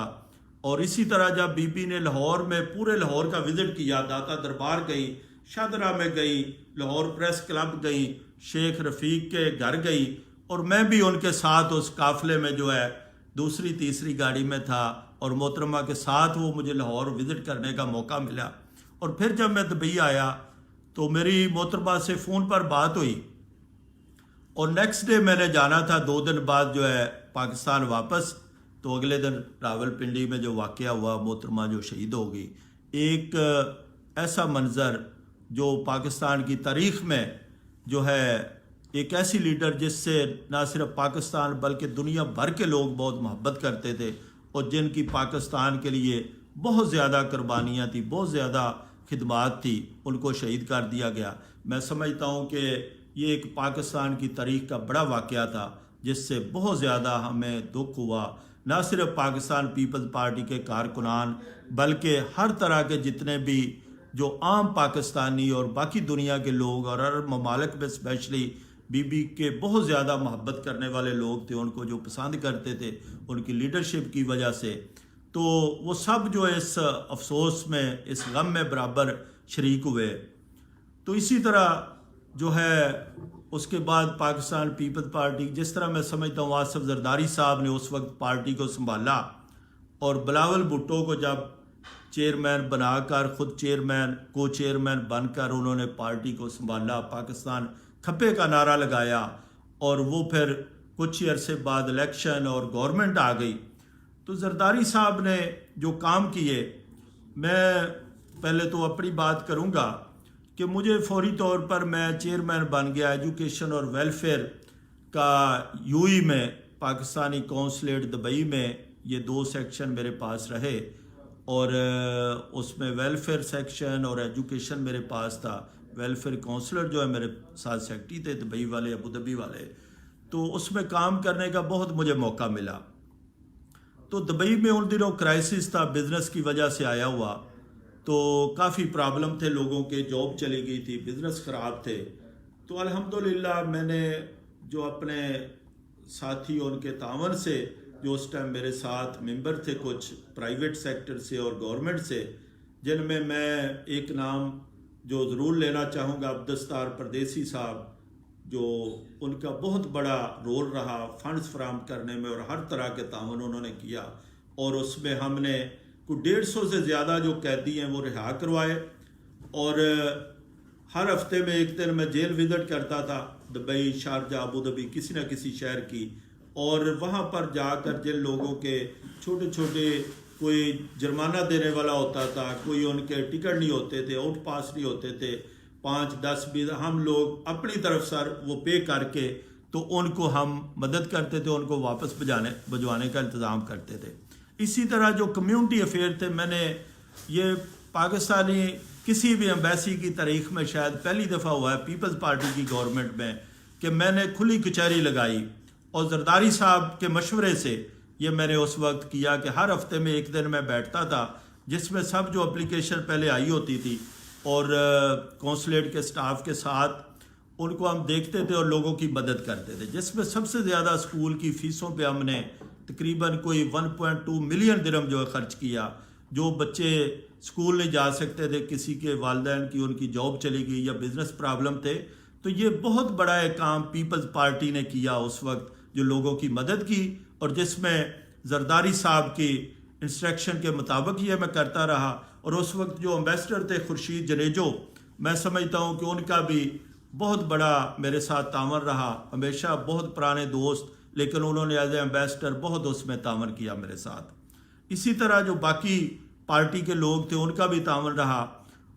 اور اسی طرح جب بی بی نے لاہور میں پورے لاہور کا وزٹ کیا، داتا دربار گئی، شاہدرہ میں گئی، لاہور پریس کلب گئی، شیخ رفیق کے گھر گئی، اور میں بھی ان کے ساتھ اس قافلے میں جو ہے دوسری تیسری گاڑی میں تھا، اور محترمہ کے ساتھ وہ مجھے لاہور وزٹ کرنے کا موقع ملا۔ اور پھر جب میں دبئی آیا تو میری محترمہ سے فون پر بات ہوئی، اور نیکسٹ ڈے میں نے جانا تھا 2 دن بعد جو ہے پاکستان واپس، تو اگلے دن راولپنڈی میں جو واقعہ ہوا، محترمہ جو شہید ہو گئی، ایک ایسا منظر جو پاکستان کی تاریخ میں جو ہے ایک ایسی لیڈر جس سے نہ صرف پاکستان بلکہ دنیا بھر کے لوگ بہت محبت کرتے تھے، اور جن کی پاکستان کے لیے بہت زیادہ قربانیاں تھیں، بہت زیادہ خدمات تھی، ان کو شہید کر دیا گیا۔ میں سمجھتا ہوں کہ یہ ایک پاکستان کی تاریخ کا بڑا واقعہ تھا جس سے بہت زیادہ ہمیں دکھ ہوا، نہ صرف پاکستان پیپلز پارٹی کے کارکنان بلکہ ہر طرح کے جتنے بھی جو عام پاکستانی اور باقی دنیا کے لوگ اور عرب ممالک میں اسپیشلی بی بی کے بہت زیادہ محبت کرنے والے لوگ تھے، ان کو جو پسند کرتے تھے ان کی لیڈرشپ کی وجہ سے، تو وہ سب جو اس افسوس میں، اس غم میں برابر شریک ہوئے۔ تو اسی طرح جو ہے اس کے بعد پاکستان پیپلز پارٹی، جس طرح میں سمجھتا ہوں آصف زرداری صاحب نے اس وقت پارٹی کو سنبھالا، اور بلاول بھٹو کو جب چیئرمین بنا کر، خود چیئرمین کو چیئرمین بن کر انہوں نے پارٹی کو سنبھالا، پاکستان کھپے کا نعرہ لگایا، اور وہ پھر کچھ ہی عرصے بعد الیکشن اور گورنمنٹ آ گئی۔ تو زرداری صاحب نے جو کام کیے، میں پہلے تو اپنی بات کروں گا کہ مجھے فوری طور پر میں چیئرمین بن گیا ایجوکیشن اور ویلفیئر کا یو ای میں، پاکستانی کونسلیٹ دبئی میں، یہ 2 سیکشن میرے پاس رہے، اور اس میں ویلفیئر سیکشن اور ایجوکیشن میرے پاس تھا۔ ویلفیئر کونسلر جو ہے میرے ساتھ سیکٹری تھے دبئی والے، ابوظہبی والے، تو اس میں کام کرنے کا بہت مجھے موقع ملا۔ تو دبئی میں ان دنوں کرائسس تھا، بزنس کی وجہ سے آیا ہوا، تو کافی پرابلم تھے لوگوں کے، جاب چلی گئی تھی، بزنس خراب تھے۔ تو الحمدللہ میں نے جو اپنے ساتھی ان کے تعاون سے، جو اس ٹائم میرے ساتھ ممبر تھے کچھ پرائیویٹ سیکٹر سے اور گورنمنٹ سے، جن میں ایک نام جو ضرور لینا چاہوں گا، عبدالستار پردیسی صاحب، جو ان کا بہت بڑا رول رہا فنڈز فراہم کرنے میں، اور ہر طرح کے تعاون انہوں نے کیا، اور اس میں ہم نے کوئی 150 سے زیادہ جو قیدی ہیں وہ رہا کروائے، اور ہر ہفتے میں ایک دن میں جیل وزٹ کرتا تھا، دبئی، شارجہ، ابوظہبی، کسی نہ کسی شہر کی، اور وہاں پر جا کر جن لوگوں کے چھوٹے چھوٹے کوئی جرمانہ دینے والا ہوتا تھا، کوئی ان کے ٹکٹ نہیں ہوتے تھے، آؤٹ پاس نہیں ہوتے تھے، 5 10 20 ہم لوگ اپنی طرف سے وہ پے کر کے تو ان کو ہم مدد کرتے تھے، ان کو واپس بھجوانے کا انتظام کرتے تھے۔ اسی طرح جو کمیونٹی افیئر تھے، میں نے یہ پاکستانی کسی بھی ایمبیسی کی تاریخ میں شاید پہلی دفعہ ہوا ہے پیپلز پارٹی کی گورنمنٹ میں کہ میں نے کھلی کچہری لگائی، اور زرداری صاحب کے مشورے سے یہ میں نے اس وقت کیا کہ ہر ہفتے میں ایک دن میں بیٹھتا تھا، جس میں سب جو اپلیکیشن پہلے آئی ہوتی تھی اور کونسلیٹ کے سٹاف کے ساتھ ان کو ہم دیکھتے تھے اور لوگوں کی مدد کرتے تھے، جس میں سب سے زیادہ اسکول کی فیسوں پہ ہم نے تقریباً کوئی 1.2 ملین درہم جو ہے خرچ کیا۔ جو بچے اسکول نہیں جا سکتے تھے، کسی کے والدین کی ان کی جاب چلی گئی یا بزنس پرابلم تھے، تو یہ بہت بڑا ایک کام پیپلز پارٹی نے کیا اس وقت، جو لوگوں کی مدد کی، اور جس میں زرداری صاحب کی انسٹرکشن کے مطابق یہ میں کرتا رہا۔ اور اس وقت جو امبیسڈر تھے خورشید جنیجو، میں سمجھتا ہوں کہ ان کا بھی بہت بڑا میرے ساتھ تعاون رہا، ہمیشہ بہت پرانے دوست، لیکن انہوں نے ایز اے ایمبیسڈر بہت اس میں تعاون کیا میرے ساتھ۔ اسی طرح جو باقی پارٹی کے لوگ تھے ان کا بھی تعاون رہا،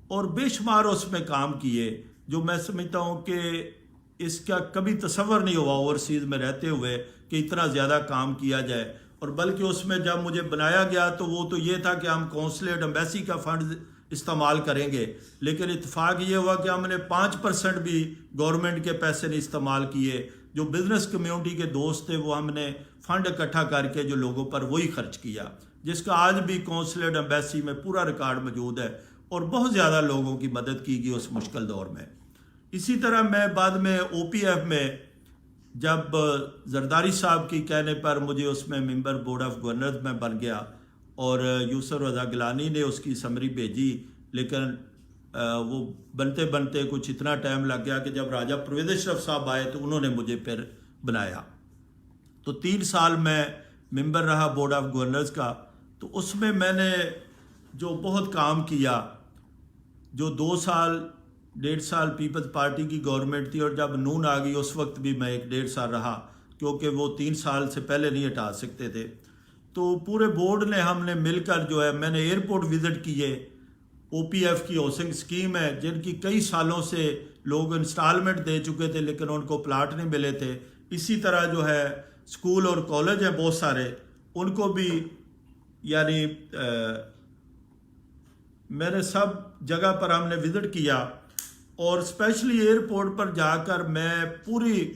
اور بے شمار اس میں کام کیے جو میں سمجھتا ہوں کہ اس کا کبھی تصور نہیں ہوا اوورسیز میں رہتے ہوئے کہ اتنا زیادہ کام کیا جائے۔ اور بلکہ اس میں جب مجھے بنایا گیا تو وہ تو یہ تھا کہ ہم کونسلیٹ ایمبیسی کا فنڈ استعمال کریں گے، لیکن اتفاق یہ ہوا کہ ہم نے 5% بھی گورنمنٹ کے پیسے نہیں استعمال کیے۔ جو بزنس کمیونٹی کے دوست تھے وہ ہم نے فنڈ اکٹھا کر کے جو لوگوں پر وہی خرچ کیا، جس کا آج بھی کونسلیٹ ایمبیسی میں پورا ریکارڈ موجود ہے، اور بہت زیادہ لوگوں کی مدد کی گئی اس مشکل دور میں۔ اسی طرح میں بعد میں او پی ایف میں جب زرداری صاحب کی کہنے پر مجھے اس میں ممبر بورڈ آف گورنرز میں بن گیا، اور یوسف رضا گیلانی نے اس کی سمری بھیجی، لیکن وہ بنتے بنتے کچھ اتنا ٹائم لگ گیا کہ جب راجہ پرویز اشرف صاحب آئے تو انہوں نے مجھے پھر بنایا۔ تو 3 سال میں ممبر رہا بورڈ آف گورنرز کا۔ تو اس میں نے جو بہت کام کیا، جو 2 سال 1.5 سال پیپلز پارٹی کی گورنمنٹ تھی، اور جب نون آ گئی اس وقت بھی میں 1.5 سال رہا، کیونکہ وہ 3 سال سے پہلے نہیں ہٹا سکتے تھے۔ تو پورے بورڈ نے ہم نے مل کر جو ہے، میں نے ایئرپورٹ وزٹ کیے۔ او پی ایف کی ہاؤسنگ اسکیم ہے جن کی کئی سالوں سے لوگ انسٹالمنٹ دے چکے تھے لیکن ان کو پلاٹ نہیں ملے تھے۔ اسی طرح جو ہے اسکول اور کالج ہیں بہت سارے، ان کو بھی یعنی میں نے سب جگہ پر ہم نے وزٹ کیا، اور اسپیشلی ایئرپورٹ پر جا کر میں پوری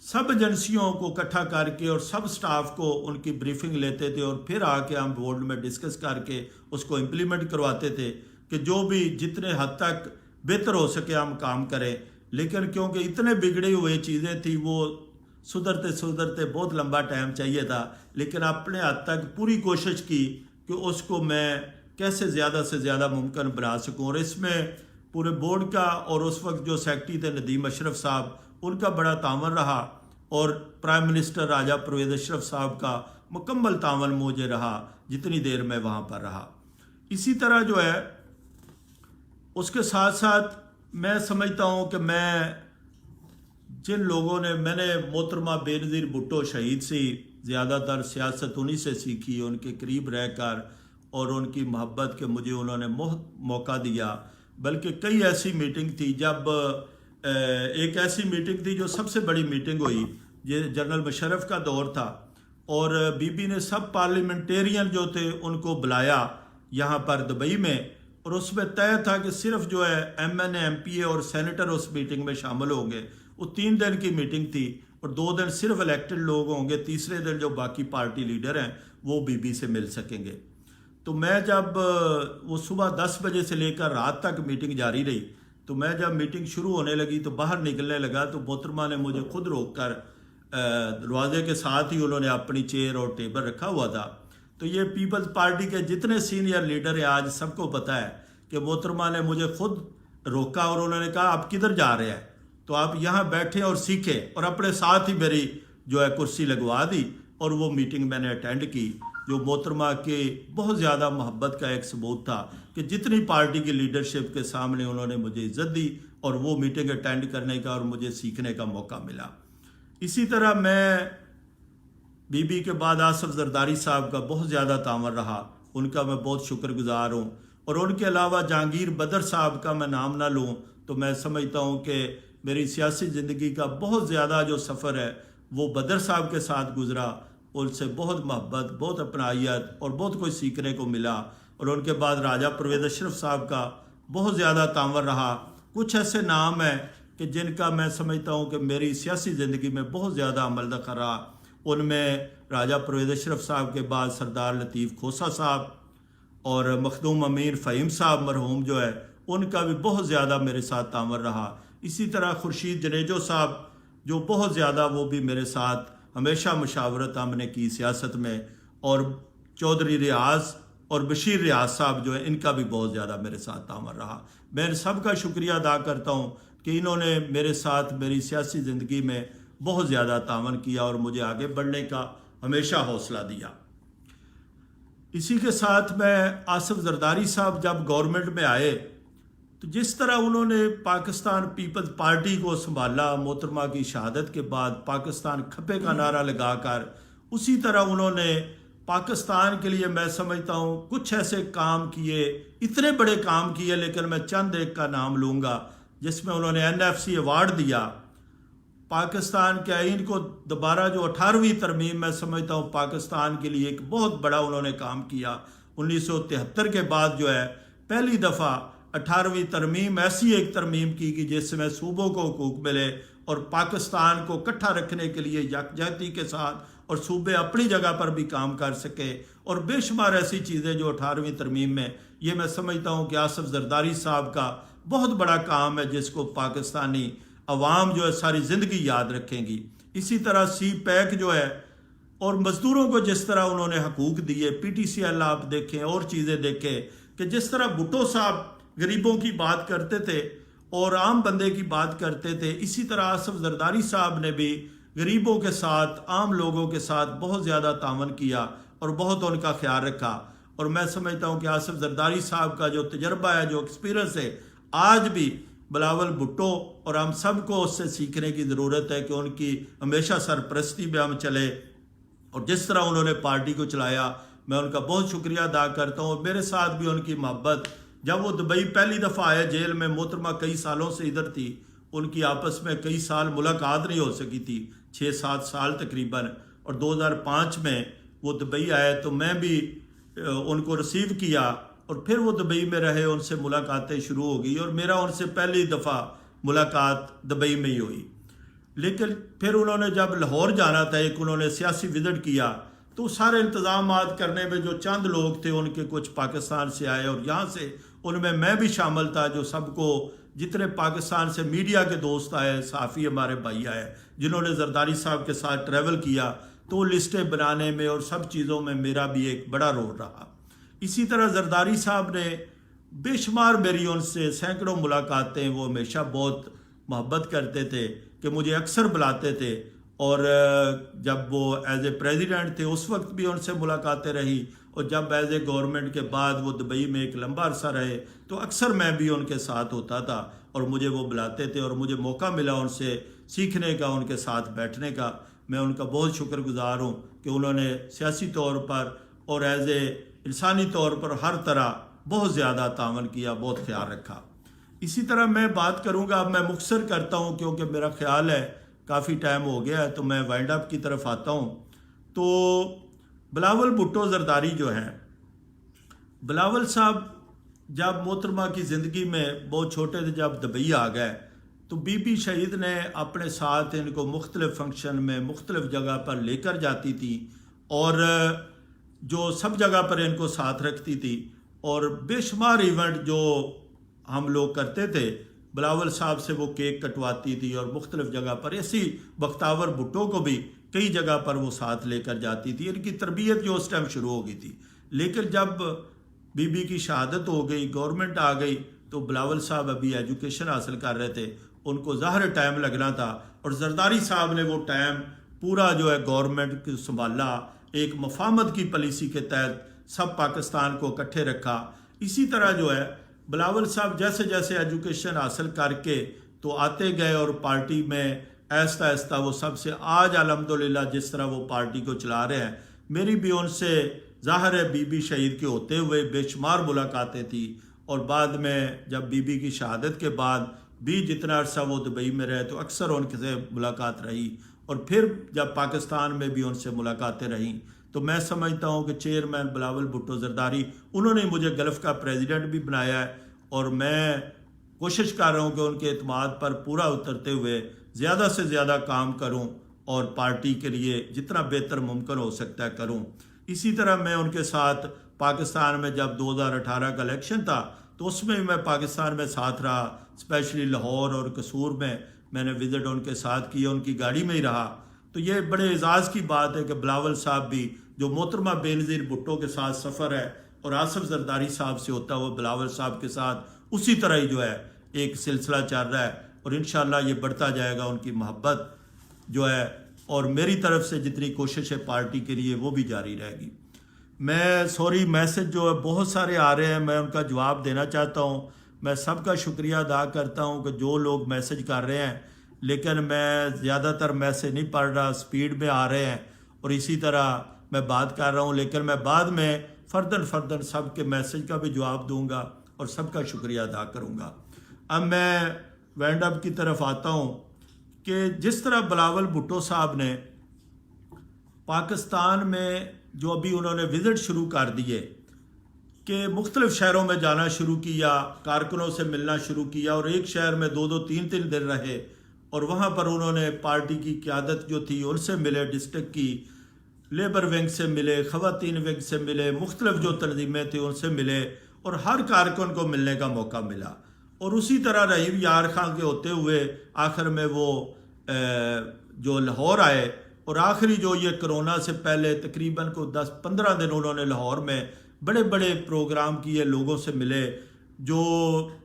سب ایجنسیوں کو اکٹھا کر کے اور سب سٹاف کو ان کی بریفنگ لیتے تھے، اور پھر آ کے ہم بورڈ میں ڈسکس کر کے اس کو امپلیمنٹ کرواتے تھے کہ جو بھی جتنے حد تک بہتر ہو سکے ہم کام کریں۔ لیکن کیونکہ اتنے بگڑی ہوئے چیزیں تھیں، وہ سدھرتے بہت لمبا ٹائم چاہیے تھا، لیکن اپنے حد تک پوری کوشش کی کہ اس کو میں کیسے زیادہ سے زیادہ ممکن بنا سکوں۔ اور اس میں پورے بورڈ کا اور اس وقت جو سیکرٹری تھے ندیم اشرف صاحب، ان کا بڑا تعاون رہا، اور پرائم منسٹر راجہ پرویز اشرف صاحب کا مکمل تعاون مجھے رہا جتنی دیر میں وہاں پر رہا۔ اسی طرح جو ہے اس کے ساتھ ساتھ میں سمجھتا ہوں کہ جن لوگوں نے میں نے محترمہ بینظیر بھٹو شہید سے زیادہ تر سیاست انہی سے سیکھی، ان کے قریب رہ کر، اور ان کی محبت کہ مجھے انہوں نے موقع دیا۔ بلکہ کئی ایسی میٹنگ تھی، جب ایک ایسی میٹنگ تھی جو سب سے بڑی میٹنگ ہوئی، یہ جنرل مشرف کا دور تھا، اور بی بی نے سب پارلیمنٹیرین جو تھے ان کو بلایا یہاں پر دبئی میں، اور اس میں طے تھا کہ صرف جو ہے M N A M P A اور سینیٹر اس میٹنگ میں شامل ہوں گے۔ وہ 3 دن کی میٹنگ تھی، اور 2 دن صرف الیکٹڈ لوگ ہوں گے، تیسرے دن جو باقی پارٹی لیڈر ہیں وہ بی بی سے مل سکیں گے۔ تو میں جب وہ صبح 10 بجے سے لے کر رات تک میٹنگ جاری رہی، تو میں جب میٹنگ شروع ہونے لگی تو باہر نکلنے لگا تو محترمہ نے مجھے خود روک کر دروازے کے ساتھ ہی انہوں نے اپنی چیئر اور ٹیبل رکھا ہوا تھا۔ تو یہ پیپلز پارٹی کے جتنے سینئر لیڈر ہیں آج سب کو پتہ ہے کہ محترمہ نے مجھے خود روکا، اور انہوں نے کہا آپ کدھر جا رہے ہیں، تو آپ یہاں بیٹھیں اور سیکھیں، اور اپنے ساتھ ہی میری جو ہے کرسی لگوا دی، اور وہ میٹنگ میں نے اٹینڈ کی، جو محترمہ کے بہت زیادہ محبت کا ایک ثبوت تھا کہ جتنی پارٹی کی لیڈرشپ کے سامنے انہوں نے مجھے عزت دی، اور وہ میٹنگ اٹینڈ کرنے کا اور مجھے سیکھنے کا موقع ملا۔ اسی طرح میں بی بی کے بعد آصف زرداری صاحب کا بہت زیادہ تعاون رہا، ان کا میں بہت شکر گزار ہوں۔ اور ان کے علاوہ جہانگیر بدر صاحب کا میں نام نہ لوں تو میں سمجھتا ہوں کہ میری سیاسی زندگی کا بہت زیادہ جو سفر ہے وہ بدر صاحب کے ساتھ گزرا، ان سے بہت محبت، بہت اپنائیت اور بہت کچھ سیکھنے کو ملا۔ اور ان کے بعد راجہ پرویز اشرف صاحب کا بہت زیادہ تعاون رہا۔ کچھ ایسے نام ہیں کہ جن کا میں سمجھتا ہوں کہ میری سیاسی زندگی میں بہت زیادہ عمل دخل رہا۔ ان میں راجہ پرویز اشرف صاحب کے بعد سردار لطیف کھوسہ صاحب اور مخدوم امین فہیم صاحب مرحوم جو ہے، ان کا بھی بہت زیادہ میرے ساتھ تعاون رہا۔ اسی طرح خورشید جنیجو صاحب جو بہت زیادہ، وہ بھی میرے ساتھ ہمیشہ مشاورت ہم نے کی سیاست میں، اور چودھری ریاض اور بشیر ریاض صاحب جو ہیں، ان کا بھی بہت زیادہ میرے ساتھ تعاون رہا۔ میں ان سب کا شکریہ ادا کرتا ہوں کہ انہوں نے میرے ساتھ میری سیاسی زندگی میں بہت زیادہ تعاون کیا اور مجھے آگے بڑھنے کا ہمیشہ حوصلہ دیا۔ اسی کے ساتھ میں آصف زرداری صاحب جب گورنمنٹ میں آئے تو جس طرح انہوں نے پاکستان پیپلز پارٹی کو سنبھالا محترمہ کی شہادت کے بعد پاکستان کھپے کا نعرہ لگا کر، اسی طرح انہوں نے پاکستان کے لیے میں سمجھتا ہوں کچھ ایسے کام کیے، اتنے بڑے کام کیے، لیکن میں چند ایک کا نام لوں گا جس میں انہوں نے NFC ایوارڈ دیا۔ پاکستان کے آئین کو دوبارہ جو 18ویں ترمیم میں سمجھتا ہوں پاکستان کے لیے ایک بہت بڑا انہوں نے کام کیا۔ 1973 کے بعد جو ہے پہلی دفعہ 18ویں ترمیم ایسی ایک ترمیم کی کہ جس میں صوبوں کو حقوق ملے اور پاکستان کو اکٹھا رکھنے کے لیے یکجہتی کے ساتھ، اور صوبے اپنی جگہ پر بھی کام کر سکے، اور بے شمار ایسی چیزیں جو 18ویں ترمیم میں، یہ میں سمجھتا ہوں کہ آصف زرداری صاحب کا بہت بڑا کام ہے جس کو پاکستانی عوام جو ہے ساری زندگی یاد رکھیں گی۔ اسی طرح سی پیک جو ہے، اور مزدوروں کو جس طرح انہوں نے حقوق دیے، PTCL آپ دیکھیں اور چیزیں دیکھیں کہ جس طرح بھٹو صاحب غریبوں کی بات کرتے تھے اور عام بندے کی بات کرتے تھے، اسی طرح آصف زرداری صاحب نے بھی غریبوں کے ساتھ، عام لوگوں کے ساتھ بہت زیادہ تعاون کیا اور بہت ان کا خیال رکھا۔ اور میں سمجھتا ہوں کہ آصف زرداری صاحب کا جو تجربہ ہے، جو ایکسپیرنس ہے، آج بھی بلاول بھٹو اور ہم سب کو اس سے سیکھنے کی ضرورت ہے کہ ان کی ہمیشہ سرپرستی میں ہم چلے، اور جس طرح انہوں نے پارٹی کو چلایا میں ان کا بہت شکریہ ادا کرتا ہوں۔ میرے ساتھ بھی ان کی محبت، جب وہ دبئی پہلی دفعہ آئے جیل میں، محترمہ کئی سالوں سے ادھر تھی، ان کی آپس میں کئی سال ملاقات نہیں ہو سکی تھی، 6-7 سال تقریباً، اور 2005 میں وہ دبئی آئے تو میں بھی ان کو ریسیو کیا، اور پھر وہ دبئی میں رہے، ان سے ملاقاتیں شروع ہو گئی، اور میرا ان سے پہلی دفعہ ملاقات دبئی میں ہی ہوئی۔ لیکن پھر انہوں نے جب لاہور جانا تھا، ایک انہوں نے سیاسی وزٹ کیا، تو سارے انتظامات کرنے میں جو چند لوگ تھے ان کے کچھ پاکستان سے آئے، اور یہاں سے ان میں بھی شامل تھا، جو سب کو جتنے پاکستان سے میڈیا کے دوست آئے، صحافی ہمارے بھائی آئے جنہوں نے زرداری صاحب کے ساتھ ٹریول کیا، تو لسٹیں بنانے میں اور سب چیزوں میں میرا بھی ایک بڑا رول رہا۔ اسی طرح زرداری صاحب نے بے شمار میری ان سے سینکڑوں ملاقاتیں، وہ ہمیشہ بہت محبت کرتے تھے کہ مجھے اکثر بلاتے تھے، اور جب وہ ایز اے پریزیڈنٹ تھے اس وقت بھی ان سے ملاقاتیں رہی، اور جب ایز اے گورنمنٹ کے بعد وہ دبئی میں ایک لمبا عرصہ رہے تو اکثر میں بھی ان کے ساتھ ہوتا تھا، اور مجھے وہ بلاتے تھے، اور مجھے موقع ملا ان سے سیکھنے کا، ان کے ساتھ بیٹھنے کا۔ میں ان کا بہت شکر گزار ہوں کہ انہوں نے سیاسی طور پر اور ایز اے انسانی طور پر ہر طرح بہت زیادہ تعاون کیا، بہت خیال رکھا۔ اسی طرح میں بات کروں گا، اب میں مختصر کرتا ہوں کیونکہ میرا خیال ہے کافی ٹائم ہو گیا ہے، تو میں وائنڈ اپ کی طرف آتا ہوں۔ تو بلاول بھٹو زرداری جو ہیں، بلاول صاحب جب محترمہ کی زندگی میں بہت چھوٹے تھے، جب دبئی آ گئے تو بی بی شہید نے اپنے ساتھ ان کو مختلف فنکشن میں مختلف جگہ پر لے کر جاتی تھی، اور جو سب جگہ پر ان کو ساتھ رکھتی تھی، اور بے شمار ایونٹ جو ہم لوگ کرتے تھے بلاول صاحب سے وہ کیک کٹواتی تھی، اور مختلف جگہ پر ایسی بختاور بھٹو کو بھی کئی جگہ پر وہ ساتھ لے کر جاتی تھی۔ ان کی تربیت جو اس ٹائم شروع ہو گئی تھی، لیکن جب بی بی کی شہادت ہو گئی، گورنمنٹ آ گئی، تو بلاول صاحب ابھی ایجوکیشن حاصل کر رہے تھے، ان کو ظاہر ٹائم لگنا تھا، اور زرداری صاحب نے وہ ٹائم پورا جو ہے گورنمنٹ کو سنبھالا، ایک مفاہمت کی پالیسی کے تحت سب پاکستان کو اکٹھے رکھا۔ اسی طرح جو ہے بلاول صاحب جیسے جیسے ایجوکیشن حاصل کر کے تو آتے گئے، اور پارٹی میں آہستہ آہستہ وہ سب سے آج الحمدللہ جس طرح وہ پارٹی کو چلا رہے ہیں، میری بھی ان سے ظاہر ہے بی بی شہید کے ہوتے ہوئے بے شمار ملاقاتیں تھیں، اور بعد میں جب بی بی کی شہادت کے بعد بھی جتنا عرصہ وہ دبئی میں رہے تو اکثر ان سے ملاقات رہی، اور پھر جب پاکستان میں بھی ان سے ملاقاتیں رہیں۔ تو میں سمجھتا ہوں کہ چیئرمین بلاول بھٹو زرداری انہوں نے مجھے گلف کا پریزیڈنٹ بھی بنایا ہے، اور میں کوشش کر رہا ہوں کہ ان کے اعتماد پر پورا اترتے ہوئے زیادہ سے زیادہ کام کروں، اور پارٹی کے لیے جتنا بہتر ممکن ہو سکتا ہے کروں۔ اسی طرح میں ان کے ساتھ پاکستان میں جب 2018 کا الیکشن تھا تو اس میں میں پاکستان میں ساتھ رہا، اسپیشلی لاہور اور قصور میں نے وزٹ ان کے ساتھ کیا، ان کی گاڑی میں ہی رہا۔ تو یہ بڑے اعزاز کی بات ہے کہ بلاول صاحب بھی جو محترمہ بے نظیر بھٹو کے ساتھ سفر ہے، اور آصف زرداری صاحب سے ہوتا ہوا بلاول صاحب کے ساتھ اسی طرح ہی جو ہے ایک سلسلہ چل رہا ہے، اور انشاءاللہ یہ بڑھتا جائے گا۔ ان کی محبت جو ہے اور میری طرف سے جتنی کوشش ہے پارٹی کے لیے وہ بھی جاری رہے گی۔ میں میسج جو ہے بہت سارے آ رہے ہیں، میں ان کا جواب دینا چاہتا ہوں۔ میں سب کا شکریہ ادا کرتا ہوں کہ جو لوگ میسج کر رہے ہیں، لیکن میں زیادہ تر میسج نہیں پڑھ رہا، سپیڈ میں آ رہے ہیں اور اسی طرح میں بات کر رہا ہوں، لیکن میں بعد میں فرداً سب کے میسج کا بھی جواب دوں گا اور سب کا شکریہ ادا کروں گا۔ اب میں وینڈ اپ کی طرف آتا ہوں کہ جس طرح بلاول بھٹو صاحب نے پاکستان میں جو ابھی انہوں نے وزٹ شروع کر دیے کہ مختلف شہروں میں جانا شروع کیا، کارکنوں سے ملنا شروع کیا اور ایک شہر میں 2-3 دن رہے اور وہاں پر انہوں نے پارٹی کی قیادت جو تھی ان سے ملے، ڈسٹرکٹ کی لیبر ونگ سے ملے، خواتین ونگ سے ملے، مختلف جو تنظیمیں تھیں ان سے ملے اور ہر کارکن کو ملنے کا موقع ملا۔ اور اسی طرح رحیم یار خان کے ہوتے ہوئے آخر میں وہ جو لاہور آئے اور آخری جو یہ کرونا سے پہلے تقریباً کو 10-15 دن انہوں نے لاہور میں بڑے بڑے پروگرام کیے، لوگوں سے ملے، جو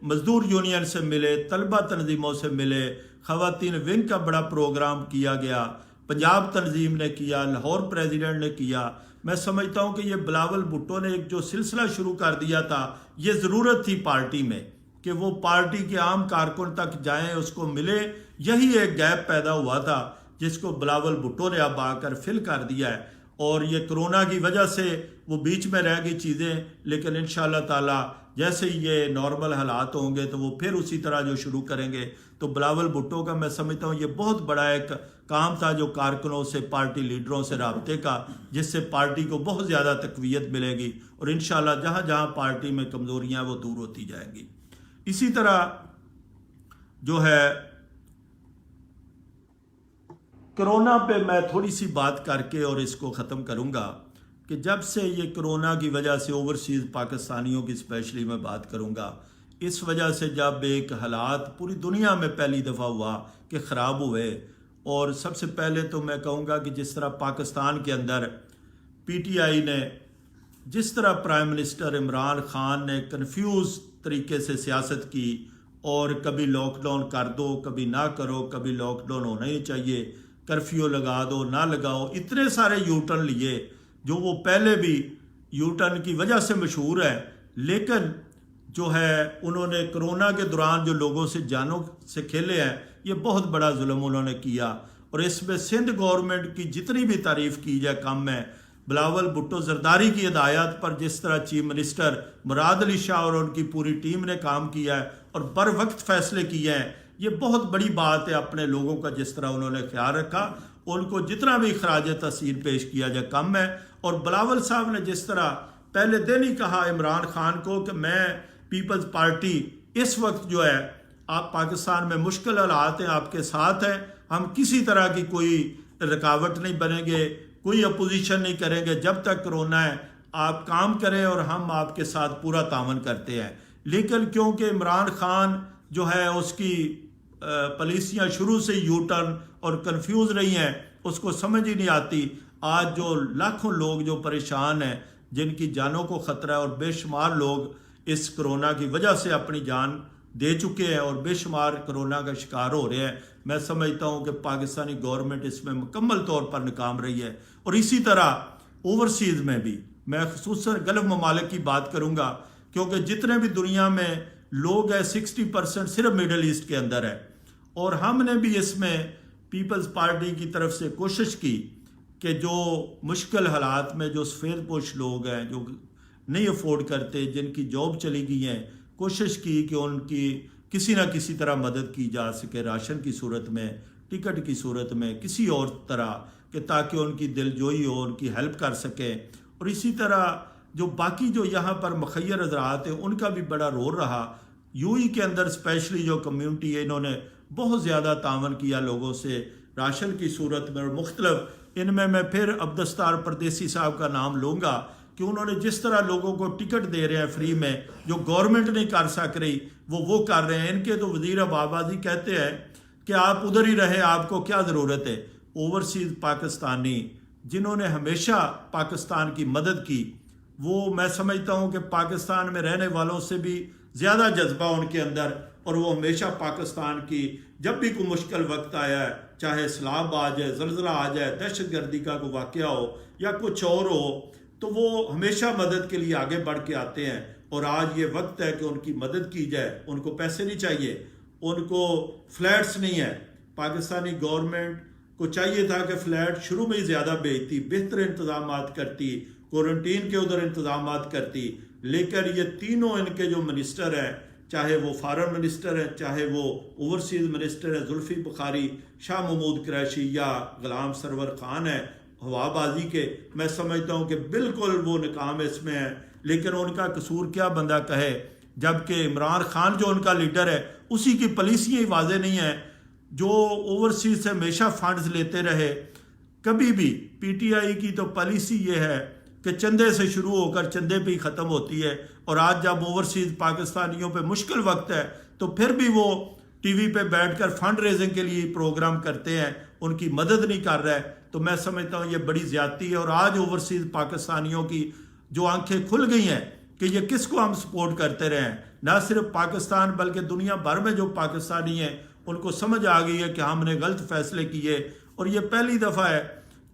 مزدور یونین سے ملے، طلبہ تنظیموں سے ملے، خواتین ونگ کا بڑا پروگرام کیا گیا، پنجاب تنظیم نے کیا، لاہور پریزیڈنٹ نے کیا۔ میں سمجھتا ہوں کہ یہ بلاول بھٹو نے ایک جو سلسلہ شروع کر دیا تھا، یہ ضرورت تھی پارٹی میں کہ وہ پارٹی کے عام کارکن تک جائیں، اس کو ملے۔ یہی ایک گیپ پیدا ہوا تھا جس کو بلاول بھٹو نے اب آ کر فل کر دیا ہے، اور یہ کرونا کی وجہ سے وہ بیچ میں رہ گئی چیزیں، لیکن انشاءاللہ تعالی جیسے ہی یہ نارمل حالات ہوں گے تو وہ پھر اسی طرح جو شروع کریں گے۔ تو بلاول بھٹو کا میں سمجھتا ہوں یہ بہت بڑا ایک کام تھا جو کارکنوں سے، پارٹی لیڈروں سے رابطے کا، جس سے پارٹی کو بہت زیادہ تقویت ملے گی اور انشاءاللہ جہاں جہاں پارٹی میں کمزوریاں وہ دور ہوتی جائیں گی۔ اسی طرح جو ہے کرونا پہ میں تھوڑی سی بات کر کے اور اس کو ختم کروں گا کہ جب سے یہ کرونا کی وجہ سے اوورسیز پاکستانیوں کی اسپیشلی میں بات کروں گا، اس وجہ سے جب ایک حالات پوری دنیا میں پہلی دفعہ ہوا کہ خراب ہوئے، اور سب سے پہلے تو میں کہوں گا کہ جس طرح پاکستان کے اندر پی ٹی آئی نے، جس طرح پرائم منسٹر عمران خان نے کنفیوز طریقے سے سیاست کی اور کبھی لاک ڈاؤن کر دو، کبھی نہ کرو، کبھی لاک ڈاؤن ہونا ہی چاہیے، کرفیو لگا دو، نہ لگاؤ، اتنے سارے یو ٹرن لیے جو وہ پہلے بھی یو ٹرن کی وجہ سے مشہور ہے، لیکن جو ہے انہوں نے کرونا کے دوران جو لوگوں سے جانوں سے کھیلے ہیں، یہ بہت بڑا ظلم انہوں نے کیا، اور اس میں سندھ گورنمنٹ کی جتنی بھی تعریف کی جائے کم ہے۔ بلاول بھٹو زرداری کی ہدایات پر جس طرح چیف منسٹر مراد علی شاہ اور ان کی پوری ٹیم نے کام کیا ہے اور بر وقت فیصلے کیے ہیں، یہ بہت بڑی بات ہے۔ اپنے لوگوں کا جس طرح انہوں نے خیال رکھا، ان کو جتنا بھی خراج تحسین پیش کیا جائے کم ہے۔ اور بلاول صاحب نے جس طرح پہلے دن ہی کہا عمران خان کو کہ میں پیپلز پارٹی اس وقت جو ہے آپ پاکستان میں مشکل حالات ہیں، آپ کے ساتھ ہیں، ہم کسی طرح کی کوئی رکاوٹ نہیں بنیں گے، کوئی اپوزیشن نہیں کریں گے، جب تک کرونا ہے آپ کام کریں اور ہم آپ کے ساتھ پورا تعاون کرتے ہیں۔ لیکن کیونکہ عمران خان جو ہے اس کی پالیسیاں شروع سے یو ٹرن اور کنفیوز رہی ہیں، اس کو سمجھ ہی نہیں آتی۔ آج جو لاکھوں لوگ جو پریشان ہیں، جن کی جانوں کو خطرہ ہے، اور بے شمار لوگ اس کرونا کی وجہ سے اپنی جان دے چکے ہیں اور بے شمار کرونا کا شکار ہو رہے ہیں، میں سمجھتا ہوں کہ پاکستانی گورنمنٹ اس میں مکمل طور پر ناکام رہی ہے۔ اور اسی طرح اوورسیز میں بھی میں خصوصاً گلف ممالک کی بات کروں گا، کیونکہ جتنے بھی دنیا میں لوگ ہیں 60% صرف مڈل ایسٹ کے اندر ہے، اور ہم نے بھی اس میں پیپلز پارٹی کی طرف سے کوشش کی کہ جو مشکل حالات میں جو سفید پوش لوگ ہیں، جو نہیں افورڈ کرتے، جن کی جاب چلی گئی ہیں، کوشش کی کہ ان کی کسی نہ کسی طرح مدد کی جا سکے، راشن کی صورت میں، ٹکٹ کی صورت میں، کسی اور طرح، کہ تاکہ ان کی دل جوئی ہو، ان کی ہیلپ کر سکیں۔ اور اسی طرح جو باقی جو یہاں پر مخیر حضرات ہیں ان کا بھی بڑا رول رہا۔ یو ای کے اندر اسپیشلی جو کمیونٹی ہے، انہوں نے بہت زیادہ تعاون کیا لوگوں سے راشن کی صورت میں، اور مختلف ان میں پھر عبدالستار پردیسی صاحب کا نام لوں گا کہ انہوں نے جس طرح لوگوں کو ٹکٹ دے رہے ہیں فری میں، جو گورنمنٹ نہیں کر سک رہی وہ کر رہے ہیں۔ ان کے تو وزیر آبادی کہتے ہیں کہ آپ ادھر ہی رہیں، آپ کو کیا ضرورت ہے۔ اوورسیز پاکستانی جنہوں نے ہمیشہ پاکستان کی مدد کی، وہ میں سمجھتا ہوں کہ پاکستان میں رہنے والوں سے بھی زیادہ جذبہ ان کے اندر، اور وہ ہمیشہ پاکستان کی جب بھی کوئی مشکل وقت آیا ہے، چاہے سیلاب آ جائے، زلزلہ آ جائے، دہشت گردی کا کوئی واقعہ ہو یا کچھ اور ہو، تو وہ ہمیشہ مدد کے لیے آگے بڑھ کے آتے ہیں۔ اور آج یہ وقت ہے کہ ان کی مدد کی جائے. ان کو پیسے نہیں چاہیے, ان کو فلیٹس نہیں ہے. پاکستانی گورنمنٹ کو چاہیے تھا کہ فلیٹ شروع میں ہی زیادہ بھیجتی, بہتر انتظامات کرتی, کوارنٹین کے ادھر انتظامات کرتی. لیکن یہ تینوں ان کے جو منسٹر ہیں, چاہے وہ فارن منسٹر ہیں, چاہے وہ اوورسیز منسٹر ہیں, زلفی بخاری, شاہ محمود قریشی یا غلام سرور خان ہیں ہوا بازی کے, میں سمجھتا ہوں کہ بالکل وہ ناکام اس میں ہیں. لیکن ان کا قصور کیا بندہ کہے, جبکہ عمران خان جو ان کا لیڈر ہے اسی کی پالیسیاں ہی واضح نہیں ہیں, جو اوورسیز سے ہمیشہ فنڈز لیتے رہے. کبھی بھی پی ٹی آئی کی تو پالیسی یہ ہے کہ چندے سے شروع ہو کر چندے پہ ہی ختم ہوتی ہے, اور آج جب اوورسیز پاکستانیوں پہ مشکل وقت ہے تو پھر بھی وہ ٹی وی پہ بیٹھ کر فنڈ ریزنگ کے لیے پروگرام کرتے ہیں, ان کی مدد نہیں کر رہا ہے. تو میں سمجھتا ہوں یہ بڑی زیادتی ہے. اور آج اوورسیز پاکستانیوں کی جو آنکھیں کھل گئی ہیں کہ یہ کس کو ہم سپورٹ کرتے رہے ہیں, نہ صرف پاکستان بلکہ دنیا بھر میں جو پاکستانی ہیں ان کو سمجھ آ گئی ہے کہ ہم نے غلط فیصلے کیے. اور یہ پہلی دفعہ ہے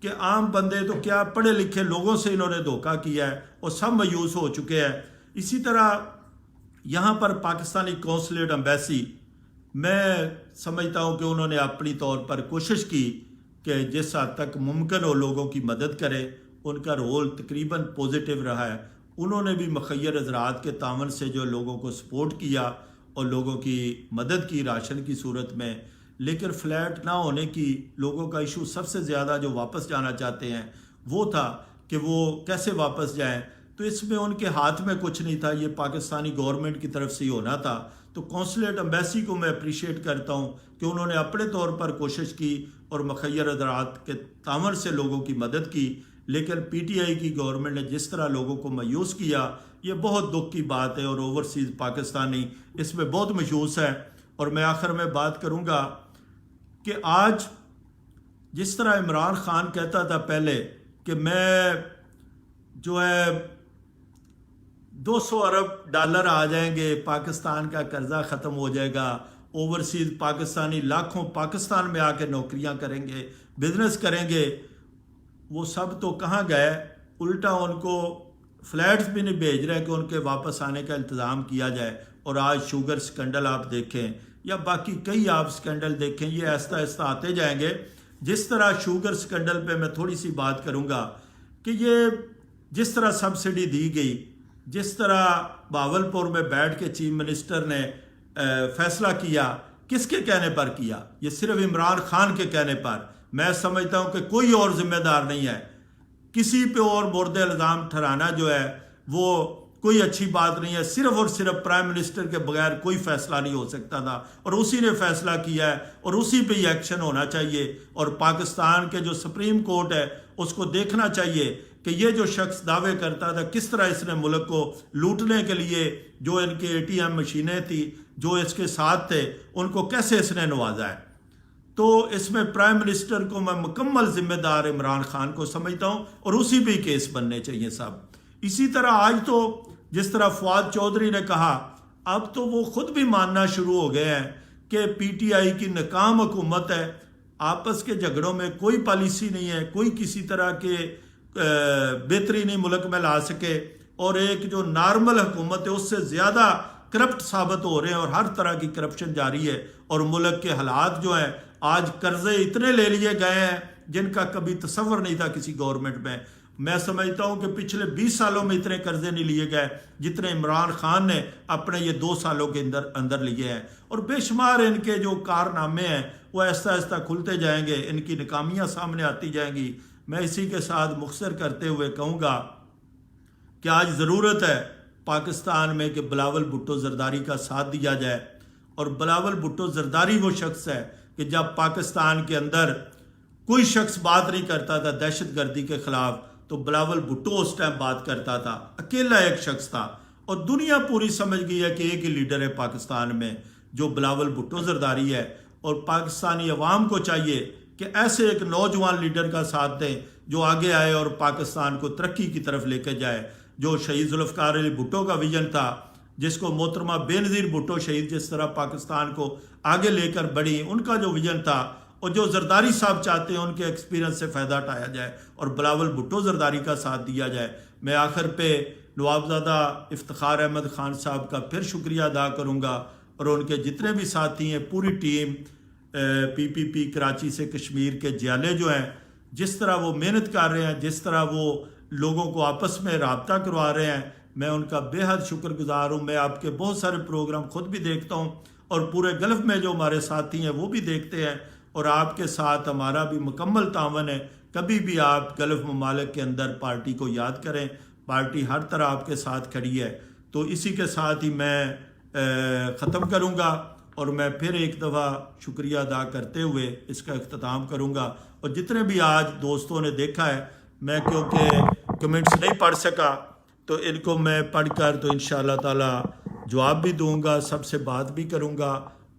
کہ عام بندے تو کیا پڑھے لکھے لوگوں سے انہوں نے دھوکہ کیا ہے اور سب مایوس ہو چکے ہیں. اسی طرح یہاں پر پاکستانی قونصلیٹ امبیسی, میں سمجھتا ہوں کہ انہوں نے اپنی طور پر کوشش کی کہ جس حد تک ممکن ہو لوگوں کی مدد کرے. ان کا رول تقریباً پوزیٹیو رہا ہے. انہوں نے بھی مخیر حضرات کے تعاون سے جو لوگوں کو سپورٹ کیا اور لوگوں کی مدد کی راشن کی صورت میں. لیکن فلیٹ نہ ہونے کی لوگوں کا ایشو سب سے زیادہ جو واپس جانا چاہتے ہیں وہ تھا کہ وہ کیسے واپس جائیں. تو اس میں ان کے ہاتھ میں کچھ نہیں تھا, یہ پاکستانی گورنمنٹ کی طرف سے ہی ہونا تھا. تو قونصلیٹ امبیسی کو میں اپریشیٹ کرتا ہوں کہ انہوں نے اپنے طور پر کوشش کی اور مخیر حضرات کے تعاون سے لوگوں کی مدد کی. لیکن پی ٹی آئی کی گورنمنٹ نے جس طرح لوگوں کو مایوس کیا, یہ بہت دکھ کی بات ہے, اور اوورسیز پاکستانی اس میں بہت مایوس ہے. اور میں آخر میں بات کروں گا کہ آج جس طرح عمران خان کہتا تھا پہلے کہ میں جو ہے 200 ارب ڈالر آ جائیں گے, پاکستان کا قرضہ ختم ہو جائے گا, اوورسیز پاکستانی لاکھوں پاکستان میں آ کے نوکریاں کریں گے, بزنس کریں گے, وہ سب تو کہاں گئے. الٹا ان کو فلیٹس بھی نہیں بھیج رہے کہ ان کے واپس آنے کا انتظام کیا جائے. اور آج شوگر سکنڈل آپ دیکھیں یا باقی کئی آپ سکنڈل دیکھیں, یہ آہستہ آہستہ آتے جائیں گے. جس طرح شوگر سکنڈل پہ میں تھوڑی سی بات کروں گا کہ یہ جس طرح سبسڈی دی گئی, جس طرح بہاولپور میں بیٹھ کے چیف منسٹر نے فیصلہ کیا, کس کے کہنے پر کیا؟ یہ صرف عمران خان کے کہنے پر. میں سمجھتا ہوں کہ کوئی اور ذمہ دار نہیں ہے. کسی پہ اور برد الزام ٹھہرانا جو ہے وہ کوئی اچھی بات نہیں ہے. صرف اور صرف پرائم منسٹر کے بغیر کوئی فیصلہ نہیں ہو سکتا تھا, اور اسی نے فیصلہ کیا ہے اور اسی پہ ہی ایکشن ہونا چاہیے. اور پاکستان کے جو سپریم کورٹ ہے اس کو دیکھنا چاہیے کہ یہ جو شخص دعوے کرتا تھا کس طرح اس نے ملک کو لوٹنے کے لیے جو ان کے اے ٹی ایم مشینیں تھیں جو اس کے ساتھ تھے ان کو کیسے اس نے نوازا ہے. تو اس میں پرائم منسٹر کو میں مکمل ذمہ دار عمران خان کو سمجھتا ہوں, اور اسی پہ کیس بننے چاہیے سب. اسی طرح آج تو جس طرح فواد چودھری نے کہا, اب تو وہ خود بھی ماننا شروع ہو گئے ہیں کہ پی ٹی آئی کی ناکام حکومت ہے. آپس کے جھگڑوں میں کوئی پالیسی نہیں ہے, کوئی کسی طرح کے بہتری نہیں ملک میں لا سکے, اور ایک جو نارمل حکومت ہے اس سے زیادہ کرپٹ ثابت ہو رہے ہیں, اور ہر طرح کی کرپشن جاری ہے. اور ملک کے حالات جو ہیں, آج قرضے اتنے لے لیے گئے ہیں جن کا کبھی تصور نہیں تھا کسی گورنمنٹ میں. میں سمجھتا ہوں کہ پچھلے 20 سالوں میں اتنے قرضے نہیں لیے گئے جتنے عمران خان نے اپنے یہ 2 سالوں کے اندر لیے ہیں. اور بے شمار ان کے جو کارنامے ہیں وہ آہستہ آہستہ کھلتے جائیں گے, ان کی ناکامیاں سامنے آتی جائیں گی. میں اسی کے ساتھ مختصر کرتے ہوئے کہوں گا کہ آج ضرورت ہے پاکستان میں کہ بلاول بھٹو زرداری کا ساتھ دیا جائے. اور بلاول بھٹو زرداری وہ شخص ہے کہ جب پاکستان کے اندر کوئی شخص بات نہیں کرتا تھا دہشت گردی کے خلاف تو بلاول بھٹو اس ٹائم بات کرتا تھا, اکیلا ایک شخص تھا. اور دنیا پوری سمجھ گئی ہے کہ ایک ہی لیڈر ہے پاکستان میں جو بلاول بھٹو زرداری ہے. اور پاکستانی عوام کو چاہیے کہ ایسے ایک نوجوان لیڈر کا ساتھ دیں جو آگے آئے اور پاکستان کو ترقی کی طرف لے کے جائے. جو شہید ذوالفقار علی بھٹو کا ویژن تھا, جس کو محترمہ بے نظیر بھٹو شہید جس طرح پاکستان کو آگے لے کر بڑھی, ان کا جو ویژن تھا, اور جو زرداری صاحب چاہتے ہیں ان کے ایکسپیرنس سے فائدہ اٹھایا جائے اور بلاول بھٹو زرداری کا ساتھ دیا جائے. میں آخر پہ نوابزادہ افتخار احمد خان صاحب کا پھر شکریہ ادا کروں گا، اور ان کے جتنے بھی ساتھی ہیں، پوری ٹیم پی پی پی کراچی سے کشمیر کے جیالے جو ہیں، جس طرح وہ محنت کر رہے ہیں، جس طرح وہ لوگوں کو آپس میں رابطہ کروا رہے ہیں، میں ان کا بے حد شکر گزار ہوں۔ میں آپ کے بہت سارے پروگرام خود بھی دیکھتا ہوں، اور پورے گلف میں جو ہمارے ساتھی ہیں وہ بھی دیکھتے ہیں، اور آپ کے ساتھ ہمارا بھی مکمل تعاون ہے۔ کبھی بھی آپ گلف ممالک کے اندر پارٹی کو یاد کریں، پارٹی ہر طرح آپ کے ساتھ کھڑی ہے۔ تو اسی کے ساتھ ہی میں ختم کروں گا، اور میں پھر ایک دفعہ شکریہ ادا کرتے ہوئے اس کا اختتام کروں گا۔ اور جتنے بھی آج دوستوں نے دیکھا ہے، میں کیونکہ کمنٹس نہیں پڑھ سکا، تو ان کو میں پڑھ کر تو انشاءاللہ تعالی جواب بھی دوں گا، سب سے بات بھی کروں گا۔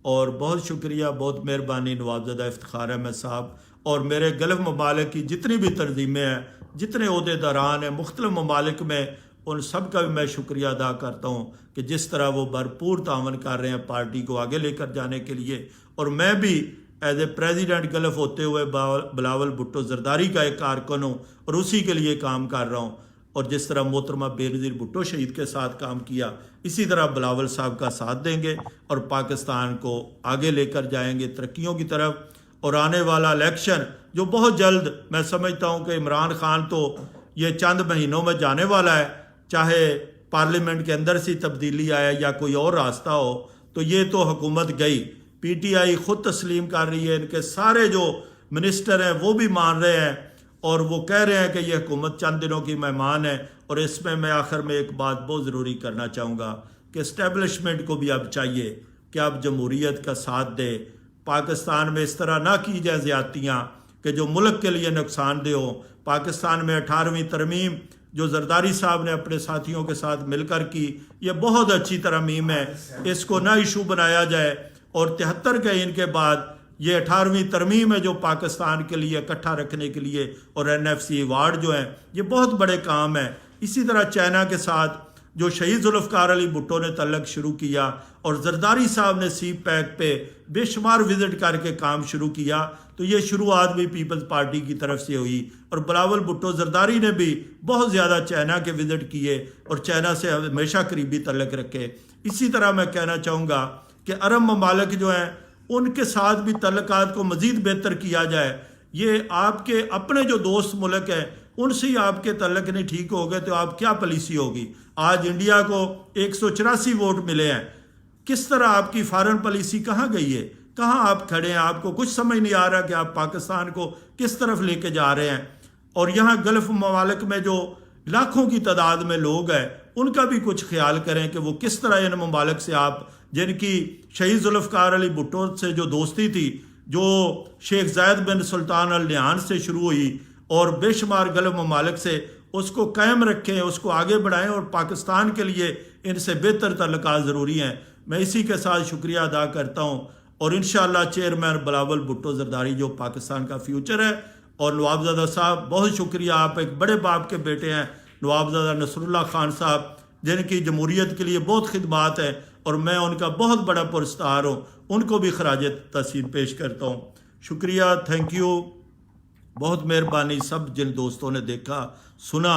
اور بہت شکریہ، بہت مہربانی نوابزادہ افتخار احمد صاحب، اور میرے گلف ممالک کی جتنی بھی تنظیمیں ہیں، جتنے عہدے داران ہیں مختلف ممالک میں، ان سب کا بھی میں شکریہ ادا کرتا ہوں کہ جس طرح وہ بھرپور تعاون کر رہے ہیں پارٹی کو آگے لے کر جانے کے لیے۔ اور میں بھی ایز اے پریزیڈنٹ گلف ہوتے ہوئے بلاول بھٹو زرداری کا ایک کارکن ہوں، اور اسی کے لیے کام کر رہا ہوں۔ اور جس طرح محترمہ بے نظیر بھٹو شہید کے ساتھ کام کیا، اسی طرح بلاول صاحب کا ساتھ دیں گے، اور پاکستان کو آگے لے کر جائیں گے ترقیوں کی طرف۔ اور آنے والا الیکشن جو بہت جلد، میں سمجھتا ہوں کہ عمران خان تو یہ چند مہینوں میں جانے والا ہے، چاہے پارلیمنٹ کے اندر سے تبدیلی آئے یا کوئی اور راستہ ہو، تو یہ تو حکومت گئی۔ پی ٹی آئی خود تسلیم کر رہی ہے، ان کے سارے جو منسٹر ہیں وہ بھی مان رہے ہیں، اور وہ کہہ رہے ہیں کہ یہ حکومت چند دنوں کی مہمان ہے۔ اور اس میں آخر میں ایک بات بہت ضروری کرنا چاہوں گا کہ اسٹیبلشمنٹ کو بھی اب چاہیے کہ اب جمہوریت کا ساتھ دے۔ پاکستان میں اس طرح نہ کی جائے زیادتیاں کہ جو ملک کے لیے نقصان دہ ہو۔ پاکستان میں 18ویں ترمیم جو زرداری صاحب نے اپنے ساتھیوں کے ساتھ مل کر کی، یہ بہت اچھی ترمیم ہے، اس کو نہ ایشو بنایا جائے۔ اور 73 کے ان کے بعد یہ 18ویں ترمیم ہے جو پاکستان کے لیے اکٹھا رکھنے کے لیے، اور NFC ایوارڈ جو ہیں، یہ بہت بڑے کام ہیں۔ اسی طرح چائنا کے ساتھ جو شہید ذوالفقار علی بھٹو نے تعلق شروع کیا، اور زرداری صاحب نے سی پیک پہ بے شمار وزٹ کر کے کام شروع کیا، تو یہ شروعات بھی پیپلز پارٹی کی طرف سے ہوئی۔ اور بلاول بھٹو زرداری نے بھی بہت زیادہ چائنا کے وزٹ کیے، اور چائنا سے ہمیشہ قریبی تعلق رکھے۔ اسی طرح میں کہنا چاہوں گا کہ عرب ممالک جو ہیں، ان کے ساتھ بھی تعلقات کو مزید بہتر کیا جائے۔ یہ آپ کے اپنے جو دوست ملک ہیں، ان سے ہی آپ کے تعلق نہیں ٹھیک ہو گئے تو آپ کیا پالیسی ہوگی؟ آج انڈیا کو 184 ووٹ ملے ہیں، کس طرح آپ کی فارن پالیسی کہاں گئی ہے؟ کہاں آپ کھڑے ہیں؟ آپ کو کچھ سمجھ نہیں آ رہا کہ آپ پاکستان کو کس طرف لے کے جا رہے ہیں۔ اور یہاں گلف ممالک میں جو لاکھوں کی تعداد میں لوگ ہیں، ان کا بھی کچھ خیال کریں کہ وہ کس طرح ان ممالک سے، آپ جن کی شہید ذوالفقار علی بھٹو سے جو دوستی تھی، جو شیخ زاید بن سلطان ال نہیان سے شروع ہوئی، اور بے شمار گلف ممالک سے، اس کو قائم رکھیں، اس کو آگے بڑھائیں، اور پاکستان کے لیے ان سے بہتر تعلقات ضروری ہیں۔ میں اسی کے ساتھ شکریہ ادا کرتا ہوں، اور انشاءاللہ چیئرمین بلاول بھٹو زرداری جو پاکستان کا فیوچر ہے۔ اور نوابزادہ صاحب بہت شکریہ، آپ ایک بڑے باپ کے بیٹے ہیں، نوابزادہ نصر اللہ خان صاحب، جن کی جمہوریت کے لیے بہت خدمات ہیں، اور میں ان کا بہت بڑا پرستار ہوں، ان کو بھی خراج تحسین پیش کرتا ہوں۔ شکریہ، تھینک یو، بہت مہربانی سب جن دوستوں نے دیکھا سنا،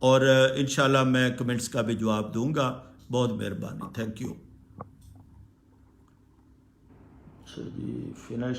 اور انشاءاللہ میں کمنٹس کا بھی جواب دوں گا۔ بہت مہربانی، تھینک یو۔ اچھا جی، فنش